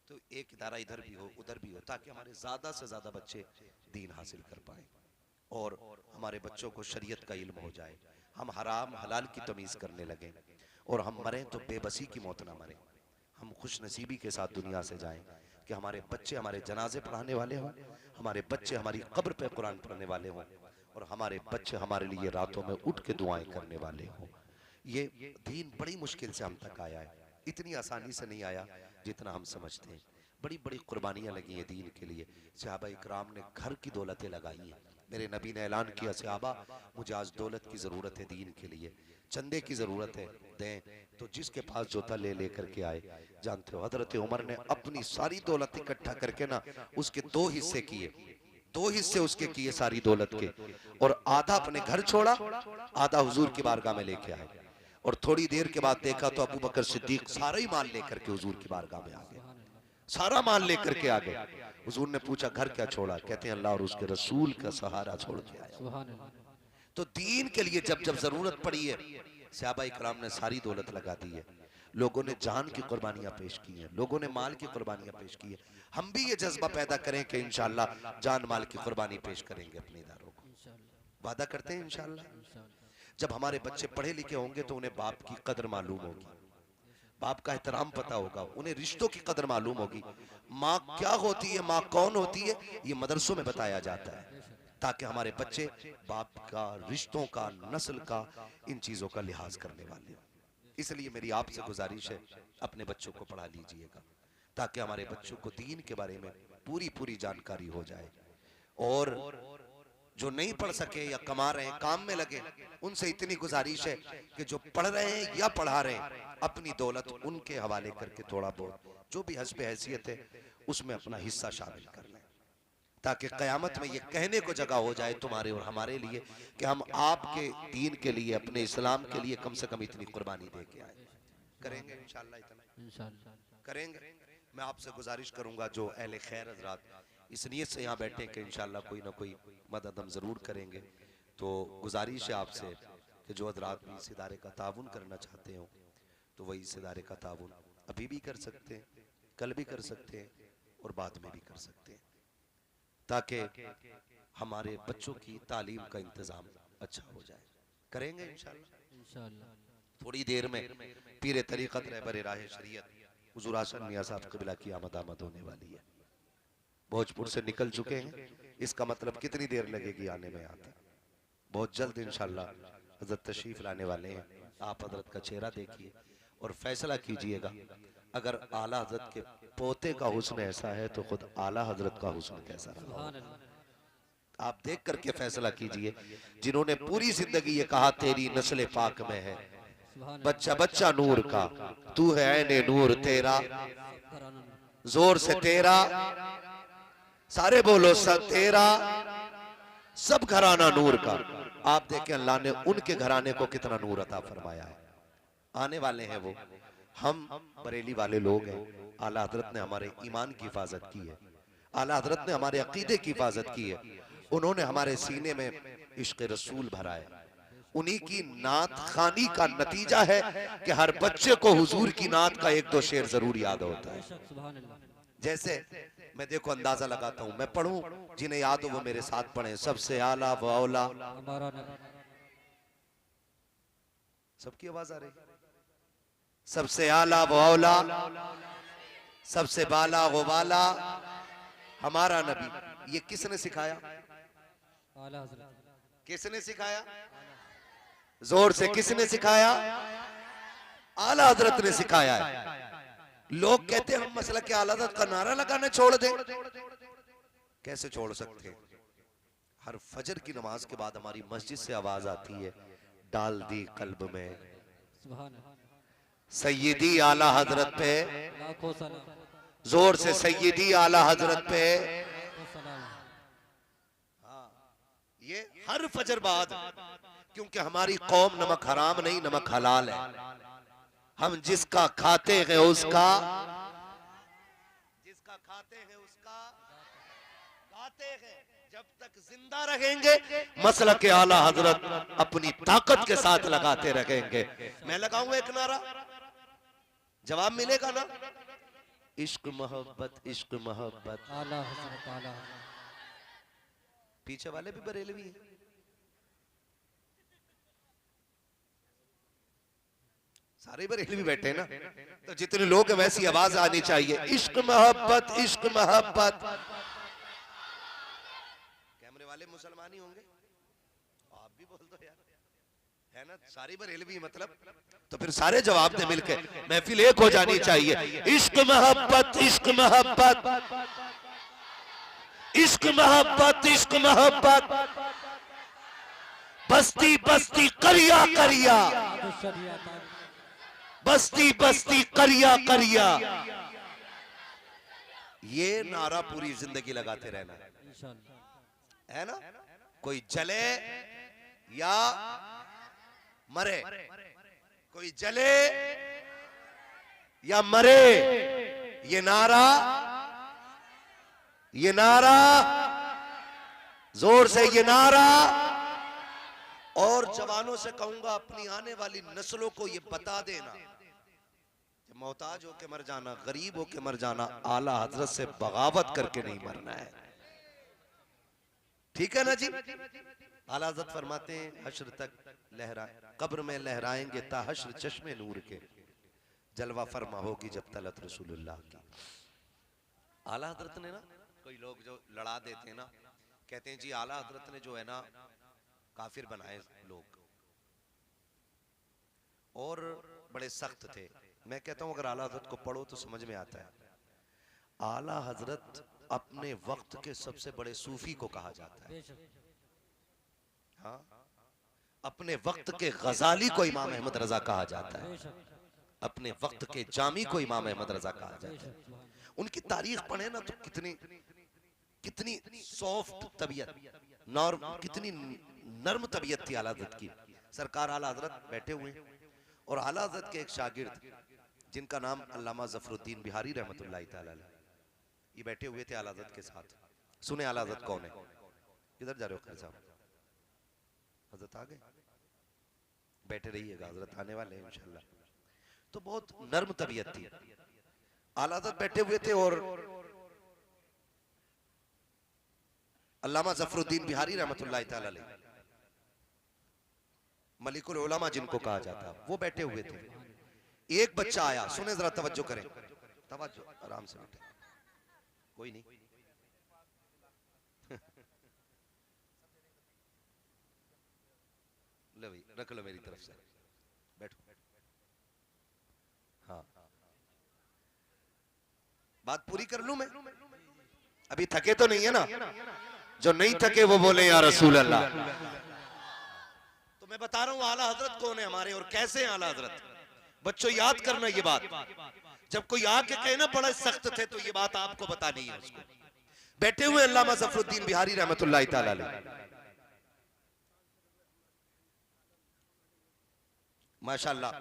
[SPEAKER 1] तो एक इदारा इधर भी हो उधर भी हो, ताकि हमारे ज्यादा से ज्यादा बच्चे दीन हासिल कर पाए और हमारे बच्चों को शरीयत का इल्म हो जाए, हम हराम हलाल की तमीज करने लगे और हम मरें तो बेबसी की मौत ना मरें, हम खुश नसीबी के साथ दुनिया से जाएं कि हमारे बच्चे हमारे जनाजे पढ़ाने वाले हों, हमारे बच्चे हमारी कब्र पे कुरान पढ़ने वाले हों और हमारे बच्चे हमारे लिए रातों में उठ के दुआएं करने वाले हों। ये दीन बड़ी मुश्किल से हम तक आया है, इतनी आसानी से नहीं आया जितना हम समझते हैं। बड़ी बड़ी कुर्बानियां लगी हैं दीन के लिए। सहाबा इकराम ने घर की दौलतें लगाई हैं। मेरे नबी ने ऐलान किया, सहाबा मुझे आज दौलत की ज़रूरत है, दीन के लिए चंदे की ज़रूरत है, दें। तो जिसके पास जो था ले लेकर के आए। जानते हो हजरत उमर ने अपनी सारी दौलत इकट्ठा करके ना उसके 2 हिस्से किए, 2 हिस्से उसके किए सारी दौलत के, और आधा अपने घर छोड़ा, आधा हुजूर की बारगाह में लेके आए। और थोड़ी देर के बाद देखा तो अबू बकर सिद्दीक सारा ही माल लेकर के हुजूर की बारगाह में आ गए, सारा माल लेकर के आ गए। हुजूर ने पूछा घर क्या छोड़ा? कहते हैं अल्लाह और उसके रसूल का सहारा छोड़ के आया।
[SPEAKER 2] सुभान अल्लाह।
[SPEAKER 1] तो दीन के लिए जब जब जरूरत पड़ी है, सहाबा इकराम ने सारी दौलत लगा दी है। लोगों ने जान की कुर्बानियां पेश की हैं, लोगों ने माल की कुर्बानियां पेश की है। हम भी ये जज्बा पैदा करें कि इंशाअल्लाह जान माल की कुर्बानी पेश करेंगे अपने इदारों को,
[SPEAKER 2] इंशाअल्लाह
[SPEAKER 1] वादा करते हैं इंशाअल्लाह।
[SPEAKER 2] इंशाअल्लाह।
[SPEAKER 1] जब हमारे बच्चे पढ़े लिखे होंगे तो उन्हें बाप की कदर मालूम होगी, बाप का एहतराम पता होगा, उन्हें रिश्तों की कदर मालूम होगी। माँ क्या होती है, माँ कौन होती है, ये मदरसों में बताया जाता है, ताकि हमारे बच्चे बाप का, रिश्तों का, नस्ल का, इन चीजों का लिहाज करने वाले हो। इसलिए मेरी आपसे गुजारिश है, अपने बच्चों को पढ़ा लीजिएगा ताकि हमारे बच्चों को दीन के बारे में पूरी पूरी जानकारी हो जाए। और जो नहीं पढ़ सके या कमा रहे हैं, काम में लगे, उनसे इतनी गुजारिश है कि जो पढ़ रहे हैं या पढ़ा रहे हैं, अपनी दौलत उनके हवाले करके थोड़ा बहुत जो भी हस्ब हैसियत है उसमें अपना हिस्सा शामिल कर लें, ताकि क़यामत में ये कहने को जगह हो जाए तुम्हारे और हमारे लिए कि हम आपके दीन के लिए, अपने इस्लाम के लिए कम से कम इतनी कुर्बानी दे के आए। करेंगे इंशाअल्लाह, इतना
[SPEAKER 2] इंशाअल्लाह
[SPEAKER 1] करेंगे। मैं आपसे गुजारिश करूंगा जो अहले खैर हज़रात इस नियत से यहाँ बैठे कि इंशाअल्लाह कोई ना कोई मदद हम ज़रूर करेंगे, तो गुजारिश है आपसे कि जो हज़रात भी इस इदारे का ताउन करना चाहते हो तो वही इस इदारे का ताउन अभी भी कर सकते हैं, कल भी कर सकते हैं और बाद में भी कर सकते हैं, ताकि हमारे बच्चों की तालीम का इंतज़ाम अच्छा हो जाए। करेंगे इंशाअल्लाह।
[SPEAKER 2] इंशाअल्लाह।
[SPEAKER 1] थोड़ी देर में पीरे तरीक़त रहबर राह शरीयत हुज़ूर आसन मियां साहब क़िबला की आमद होने वाली है। भोजपुर से निकल चुके हैं, इसका मतलब कितनी देर लगेगी आने में? यहाँ तक बहुत जल्द इंशाअल्लाह हज़रत तशरीफ़ लाने वाले हैं। आप हज़रत का चेहरा देखिए और फैसला कीजिएगा, अगर आला हजरत के पोते का हुस्न ऐसा है तो खुद आला हजरत का हुस्न कैसा रहा।
[SPEAKER 2] सुभान अल्लाह।
[SPEAKER 1] आप देख करके फैसला कीजिए। जिन्होंने पूरी जिंदगी ये कहा तेरी नस्ल पाक में है,
[SPEAKER 2] सुभान अल्लाह।
[SPEAKER 1] बच्चा बच्चा नूर का, तू है ऐने नूर तेरा,
[SPEAKER 2] कराना नूर।
[SPEAKER 1] जोर से तेरा, सारे बोलो सब तेरा, सब घराना नूर का। आप देखें अल्लाह ने उनके घराने को कितना नूर अता फरमाया है। आने वाले हैं वो, हम बरेली वाले लोग हैं। आला हजरत ने हमारे ईमान की हिफाजत की है, आला हजरत ने हमारे अकीदे की हिफाजत की है। उन्होंने हमारे सीने में इश्क रसूल भरा है। उन्हीं की नात खानी का नतीजा है कि हर बच्चे को हुजूर की नात का एक दो शेर जरूर याद होता है।
[SPEAKER 2] बेशक सुभान अल्लाह।
[SPEAKER 1] जैसे मैं देखो अंदाजा लगाता हूं, मैं पढ़ूं, जिन्हें याद हो वो मेरे साथ पढ़ें। सबसे आला व औला,
[SPEAKER 2] हमारा नबी।
[SPEAKER 1] सबकी आवाज आ रही, सबसे आला व औला, सबसे बाला व वाला, हमारा नबी। ये किसने सिखाया?
[SPEAKER 2] आला हजरत।
[SPEAKER 1] किसने सिखाया? जोर से किसने सिखाया? आला हजरत ने सिखाया है। लोग कहते हैं हम मसला के आला हजरत का नारा लगाने छोड़ दें। कैसे छोड़ सकते हैं? हर फजर की नमाज के बाद हमारी मस्जिद से आवाज आती है, डाल दी कल्ब में
[SPEAKER 2] सुभान अल्लाह।
[SPEAKER 1] सैयदी आला हजरत पे,
[SPEAKER 2] लाखों सलाम।
[SPEAKER 1] जोर से सैयदी आला हजरत पे।
[SPEAKER 2] लाखों सलाम।
[SPEAKER 1] ये हर फजर बाद, क्योंकि हमारी कौम नमक हराम नहीं नमक हलाल है। हम जिसका खाते हैं उसका, जिसका खाते हैं उसका गाते हैं। जब तक जिंदा रहेंगे मसला के आला हजरत अपनी ताकत के साथ लगाते रहेंगे। मैं लगाऊंगा एक नारा, जवाब मिलेगा ना? इश्क मोहब्बत, इश्क मोहब्बत।
[SPEAKER 2] आला हजरत, आला हजरत।
[SPEAKER 1] पीछे वाले भी बरेलवी हैं। सारे बरेलवी बैठे हैं ना, तो जितने लोग हैं वैसी आवाज आनी चाहिए, इश्क मोहब्बत, इश्क मोहब्बत। कैमरे वाले मुसलमान ही होंगे, आप भी बोल दो यार, है ना? सारी बरेलवी मतलब, तो फिर सारे जवाब दे मिलके, महफिल एक हो जानी चाहिए। इश्क मोहब्बत, इश्क मोहब्बत, इश्क मोहब्बत, इश्क मोहब्बत, बस्ती बस्ती करिया करिया, बस्ती बस्ती करिया करिया। ये नारा पूरी जिंदगी लगाते रहना है ना? कोई जले या मरे, कोई जले या मरे, ये नारा, ये नारा, जोर से ये नारा। और जवानों से कहूंगा अपनी आने वाली नस्लों को ये बता देना, मोहताज होके मर जाना, गरीब होके मर जाना, आला हजरत से बगावत करके नहीं मरना है। ठीक है ना जी? आला हजरत फरमाते हैं हश्र तक लहरा, कब्र में लहराएंगे ता हश्र चश्मे नूर के, जलवा फरमा होगी जब तलत रसूलुल्लाह की। आला हजरत ने ना, कोई लोग जो लड़ा देते हैं ना, कहते हैं जी आला हजरत ने जो है ना काफिर बनाए लोग और बड़े सख्त थे। मैं कहता हूं अगर आला हजरत को पढ़ो तो समझ में आता है। आला हजरत अपने वक्त के सबसे बड़े सूफी को कहा जाता है। हाँ, अपने वक्त के गजाली को इमाम अहमद रजा कहा जाता है, अपने वक्त के जामी को इमाम अहमद रजा कहा जाता है। उनकी तारीख पढ़े ना तो कितनी कितनी सॉफ्ट तबीयत, कितनी नर्म तबीयत थी आला हजरत की। सरकार आला हजरत बैठे हुए और आला हजरत के एक शागिर्द जिनका नाम अल्लामा जफरुद्दीन बिहारी रहमतुल्लाह तआला अलैह, ये बैठे हुए थे आला हजरत के साथ। सुने आला हजरत कौन है? किधर जा रहे हो खान साहब? हजरत आ गए, बैठे रहिएगा, हजरत आने वाले हैं इंशाल्लाह। तो बहुत नर्म तबीयत थी। आला हजरत बैठे हुए थे और अल्लामा जफरुद्दीन बिहारी रहमतुल्लाह तआला अलैह, मलिकुल उलमा जिनको कहा जाता है, वो बैठे हुए थे। एक बच्चा आया, सुने जरा, तवज्जो करें, तवज्जो, आराम से बैठे, कोई नहीं। ले भाई रख लो मेरी तरफ से, बैठो। हाँ,
[SPEAKER 3] बात पूरी कर लूं मैं, अभी थके तो नहीं है ना? जो नहीं थके वो बोले या रसूल अल्लाह। तो मैं बता रहा हूं आला हजरत कौन है हमारे और कैसे हैं आला हजरत। बच्चों याद करना ये बात, जब कोई आके कहे ना बड़ा सख्त थे तो ये बात आपको बतानी है उसको। बैठे हुए अल्लामा ज़फरुद्दीन बिहारी रहमतुल्लाह तआला अलैह, माशाल्लाह।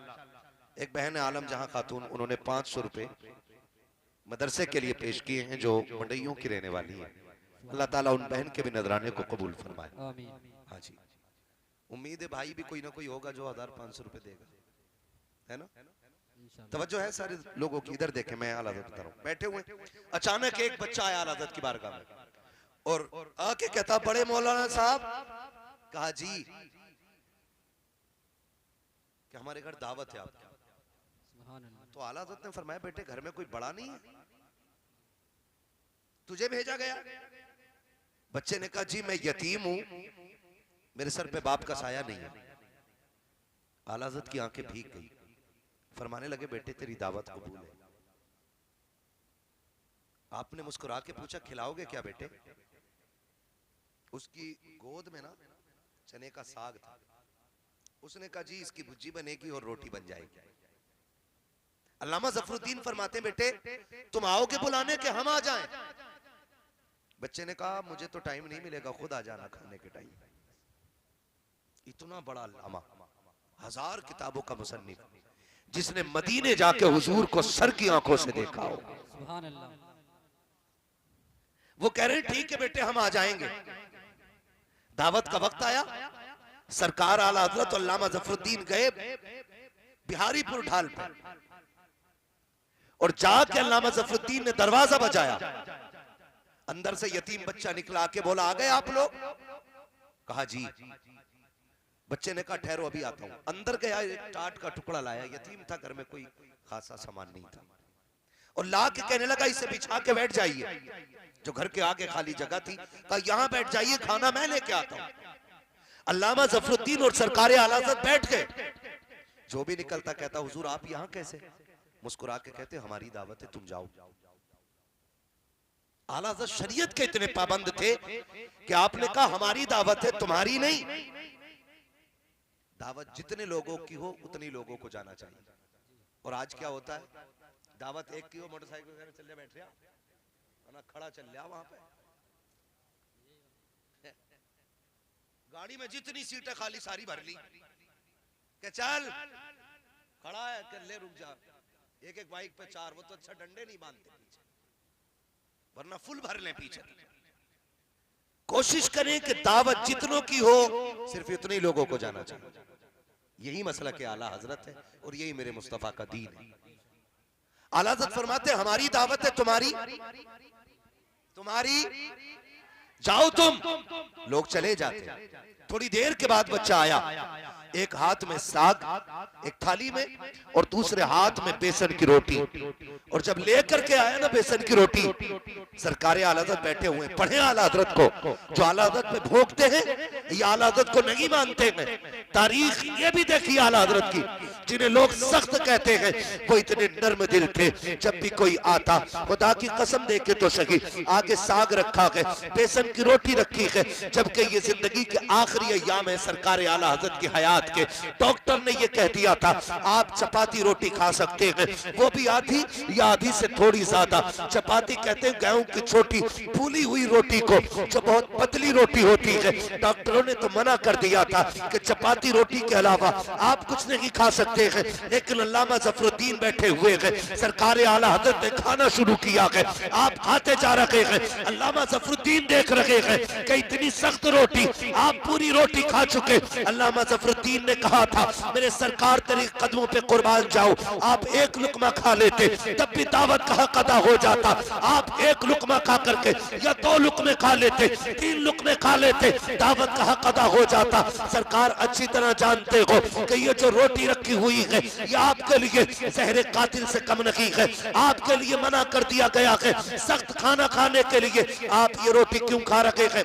[SPEAKER 3] एक बहन है आलम जहां खातून, उन्होंने 500 रुपए मदरसे के लिए पेश किए हैं जो मंडइयों की रहने वाली है। अल्लाह ताला उन बहन के भी नजराने को कबूल फरमाए। हाँ जी, उम्मीद है भाई भी कोई ना कोई होगा जो 1500 रुपए देगा, है ना? तवज्जो है सारे लोगों की, इधर देखें, मैं आला हज़रत बता रहा हूं। बैठे हुए अचानक एक बच्चा आया आला हज़रत की बारगाह में और आके कहता, बड़े मौलाना साहब, कहा जी कि हमारे घर दावत है आपकी। तो आला हज़रत ने फरमाया, बेटे घर में कोई बड़ा नहीं है, तुझे भेजा गया? बच्चे ने कहा, जी मैं यतीम हूं, मेरे सर पे बाप का साया नहीं है। आला हज़रत की आंखें भीग गई, फरमाने लगे, बेटे तेरी दावत कबूल है। आपने मुस्कुरा के पूछा, खिलाओगे क्या बेटे? उसकी गोद में ना चने का साग था। उसने कहा, जी इसकी भुज्जी बनेगी और रोटी बन जाएगी। अल्लामा ज़फरुद्दीन फरमाते, बेटे तुम आओगे बुलाने के हम आ जाएं? बच्चे ने कहा, मुझे तो टाइम नहीं मिलेगा, खुद आ जाना खाने के टाइम। इतना बड़ा अल्लामा, 1000 किताबों का मुसन्निफ, जिसने मदीने जाके हुजूर को सर की आंखों से देखा हो,
[SPEAKER 2] सुभान अल्लाह।
[SPEAKER 3] वो कह रहे ठीक है बेटे हम आ जाएंगे। दावत का वक्त आया, सरकार आला हज़रत अल्लामा ज़फरुद्दीन गए बिहारीपुर ढाल पर और जाके अल्लामा ज़फरुद्दीन ने दरवाजा बजाया। अंदर से यतीम बच्चा निकला, आके बोला, आ गए आप लोग? कहा जी। बच्चे ने कहा, ठहरो अभी आता हूं। अंदर गया, एक टाट का टुकड़ा लाया, यतीम था, घर में कोई खासा सामान नहीं था, और ला के कहने लगा, इसे बिछा के बैठ जाइए। जो घर के आगे खाली जगह थी, कहा यहां बैठ जाइए, खाना मैं लेके आता हूं। अल्लामा ज़फरुद्दीन और सरकारे आला हज़रत बैठ गए। जो भी निकलता कहता, हुजूर आप यहां कैसे? मुस्कुरा के कहते, हमारी दावत है, तुम जाओ। आला हज़रत शरीयत के इतने पाबंद थे कि आपने कहा हमारी दावत है, तुम्हारी नहीं। दावत जितने लोगों की हो उतनी लोगों को जाना चाहिए। और आज क्या होता है, दावत एक की हो, मोटरसाइकिल चल जा, बैठ रहा ना, खड़ा चल रहा वहां पे, गाड़ी में जितनी सीटें खाली सारी भर ली, क्या चल खड़ा है, कर ले रुक जा। एक एक बाइक पे 4, वो तो अच्छा डंडे नहीं बांधते पीछे, वरना फुल भर ले पीछे। कोशिश करें कि दावत जितनों की हो सिर्फ इतने लोगों को जाना चाहिए। यही मसला के आला हजरत है और यही मेरे मुस्तफा का दीन है। आला हजरत फरमाते, हमारी दावत है, तुम्हारी तुम्हारी जाओ तुम। लोग चले जाते। थोड़ी देर के बाद बच्चा आया, एक हाथ में साग एक थाली में और दूसरे हाथ में बेसन की रोटी। और जब लेकर के आया ना बेसन की रोटी, सरकारे आला हज़रत बैठे हुए, पढ़े आला हज़रत को, जो आला हज़रत में भोगते हैं या आला हज़रत को नहीं मानते हैं। तारीख ये भी देखी आला हज़रत की, जिन्हें लोग सख्त कहते हैं वो इतने नर्म दिल थे। जब भी कोई आता, खुदा की कसम दे के तो सही, आगे साग रखा है, बेसन की रोटी रखी है, जबकि ये जिंदगी के आखिरी अय्याम है सरकारे आला हज़रत की हयात के। डॉक्टर ने ये कह दिया था आप चपाती रोटी खा सकते हैं, वो भी आधी या आधी से थोड़ी ज्यादा। चपाती कहते हैं गेहूं की छोटी फूली हुई रोटी को, जो बहुत पतली रोटी होती है। डॉक्टरों ने तो मना कर दिया था कि चपाती रोटी के अलावा आप कुछ नहीं खा सकते हैं, लेकिन अल्लामा ज़फरुद्दीन बैठे हुए हैं, सरकारे आला हज़रत ने खाना शुरू किया है, आप खाते जा रहे हैं। अल्लामा ज़फरुद्दीन देख रहे हैं कि इतनी सख्त रोटी, आप पूरी रोटी खा चुके। अल्लामा ज़फरुद्दीन ने कहा था मेरे सरकार तेरे कदमों पे कुर्बान जाओ, आप एक लुकमा खा लेते तब भी दावत का हक अदा हो जाता। आप एक लुकमा खा करके या 2 लुकमे खा लेते, 3 लुकमे खा लेते, दावत का हक अदा हो जाता। सरकार अच्छी तरह जानते हो कि ये जो रोटी रखी हुई है ये आपके लिए जहर कातिल से कम नहीं है। आपके लिए मना कर दिया गया है सख्त खाना खाने के लिए। आप ये रोटी क्यों खा रहे हैं?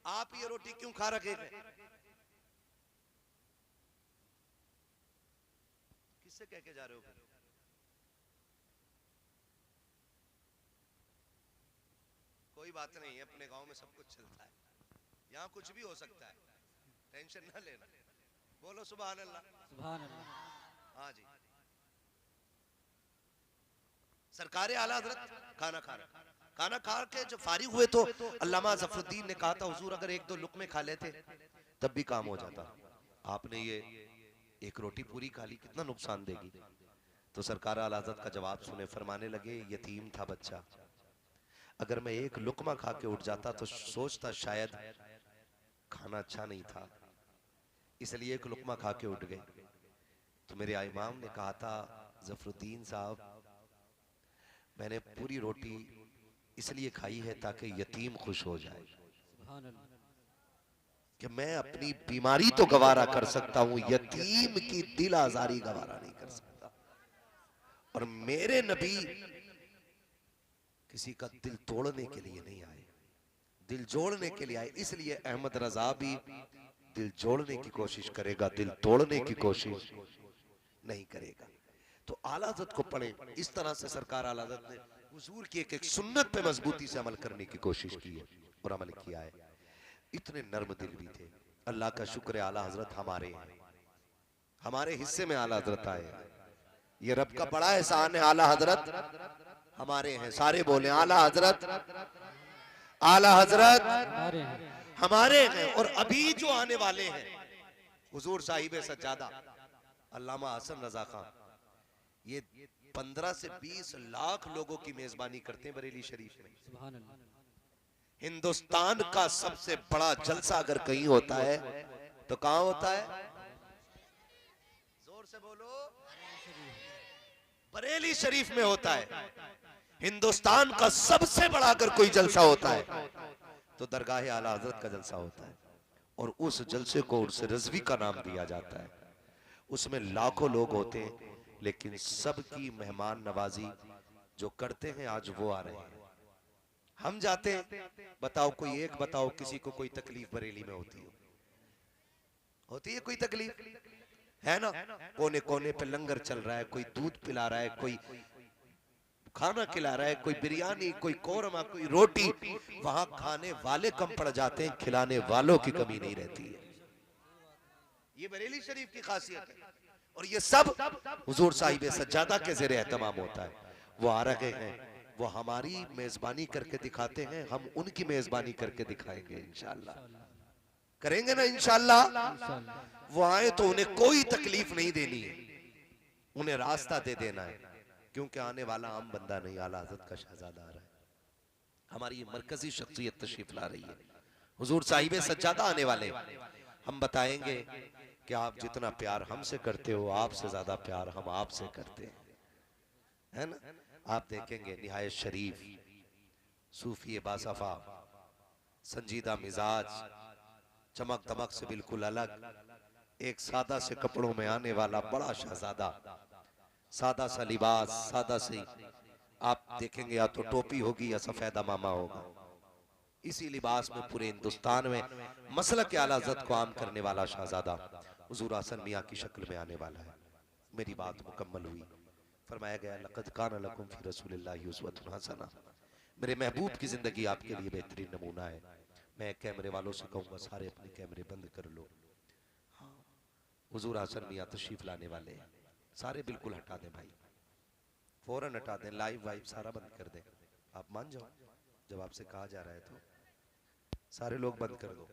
[SPEAKER 3] आप ये रोटी क्यों खा रहे हैं? किससे कह के जा रहे हो? कोई बात नहीं है, अपने गांव में सब कुछ चलता है, यहाँ कुछ भी हो सकता है, टेंशन ना लेना। बोलो सुभान अल्लाह।
[SPEAKER 2] सुभान अल्लाह।
[SPEAKER 3] हाँ जी। सरकार आला हजरत खाना खा के जब फारिग हुए तो अल्लामा ज़फरुद्दीन ने कहा था हुजूर अगर एक दो लुक़मे खा लेते तब भी काम हो जाता, आपने ये एक रोटी पूरी खा ली, कितना नुकसान देगी। तो सरकार आला हजरत का जवाब सुने, फरमाने लगे यतीम था बच्चा, अगर मैं एक लुक़मा खा के उठ जाता तो सोचता शायद खाना अच्छा नहीं था, इसलिए एक लुक़मा खा के उठ गए। तो मेरे इमाम ने कहा था ज़फरुद्दीन साहब मैंने पूरी रोटी इसलिए खाई है ताकि यतीम खुश हो जाए,
[SPEAKER 2] सुभान अल्लाह।
[SPEAKER 3] कि मैं अपनी बीमारी तो गवारा कर सकता हूं, यतीम की दिल आजारी गवारा नहीं कर सकता। और मेरे नबी किसी का दिल तोड़ने के लिए नहीं आए, दिल जोड़ने के लिए आए। इसलिए अहमद रजा भी दिल जोड़ने की कोशिश करेगा, दिल तोड़ने की कोशिश नहीं करेगा। तो आला हज़रत को पढ़े, इस तरह से सरकार आला हज़रत ने हुजूर की एक एक सुन्नत पे मजबूती से अमल करने की कोशिश की है और अमल किया है। इतने नर्म दिल भी थे। अल्लाह का शुक्र है आला हज़रत हमारे हैं, हमारे हिस्से में आला हज़रत आए हैं। ये रब का बड़ा एहसान है, आला हज़रत हमारे हैं। सारे बोले आला हज़रत, आला हज़रत
[SPEAKER 2] हमारे हैं।
[SPEAKER 3] हमारे हैं। और अभी जो आने वाले हैं हुजूर साहिब सज्जादा अल्लामा हसन रजा खान, ये 15 से 20 लाख लोगों की मेजबानी करते हैं बरेली शरीफ में।
[SPEAKER 2] सुभान अल्लाह।
[SPEAKER 3] हिंदुस्तान का सबसे बड़ा जलसा अगर कहीं होता है तो कहां होता है? जोर से बोलो। बरेली शरीफ में होता है। हिंदुस्तान का सबसे बड़ा अगर कोई जलसा होता है तो दरगाह आला हज़रत का जलसा होता है। और उस जलसे को उर्स रज़वी का नाम दिया जाता है। उसमें लाखों लोग होते हैं, लेकिन सबकी मेहमान नवाजी जो करते हैं आज वो आ रहे हैं। हम जाते हैं, बताओ कोई एक बताओ किसी को कोई तकलीफ बरेली में होती है कोई तकलीफ है ना? कोने कोने पे लंगर चल रहा है, कोई दूध पिला रहा है, कोई खाना खिला रहा है, कोई बिरयानी, कोई कोरमा, कोई रोटी। वहां खाने वाले कम पड़ जाते हैं, खिलाने वालों की कमी नहीं रहती है। ये बरेली शरीफ की खासियत है। और ये सब हुजूर साहिब सज्जादा के ज़ेरे एहतमाम होता है। वो आ रहे हैं, वो हमारी मेजबानी करके दिखाते हैं, हम उनकी मेजबानी करके दिखाएंगे इंशाअल्लाह। करेंगे ना इंशाअल्लाह। वो आए तो उन्हें कोई तकलीफ नहीं देनी है, उन्हें रास्ता दे देना है, क्योंकि आने वाला आम बंदा नहीं, आला हज़रत का शहजादा आ रहा है। हमारी ये मरकजी शख्सियत तशरीफ ला रही है। हुजूर साहिब सज्जादा आने वाले, हम बताएंगे कि आप जितना प्यार हमसे करते हो, आपसे ज्यादा प्यार हम आपसे करते हैं, है ना? आप देखेंगे निहायत शरीफ, सूफी बासफा, संजीदा मिजाज, चमक दमक से बिल्कुल अलग, एक सादा से कपड़ों में आने वाला बड़ा शहजादा, सादा सा लिबास, सादा सी आप देखेंगे या तो टोपी होगी या सफेदा मामा होगा। इसी लिबास में पूरे हिंदुस्तान में मसलक के आला हज़रत को आम करने वाला शहजादा हुजूर हसन मियां की शक्ल में आने वाला है। मेरी बात मुकम्मल हुई। फरमाया गया लक़द कान लकुम फ़ी रसूलिल्लाहि उस्वतुन हसना, मेरे महबूब की जिंदगी आपके लिए बेहतरीन नमूना है। मैं कैमरे वालों से कहूँगा सारे अपने कैमरे बंद कर लो। हाँ, हुजूर हसन मियां तशरीफ लाने वाले हैं, सारे बिल्कुल हटा दें भाई, फौरन हटा दें, लाइव वाइव सारा बंद कर दें। आप मान जाओ, जब आपसे कहा जा रहा है तो सारे लोग बंद कर दो।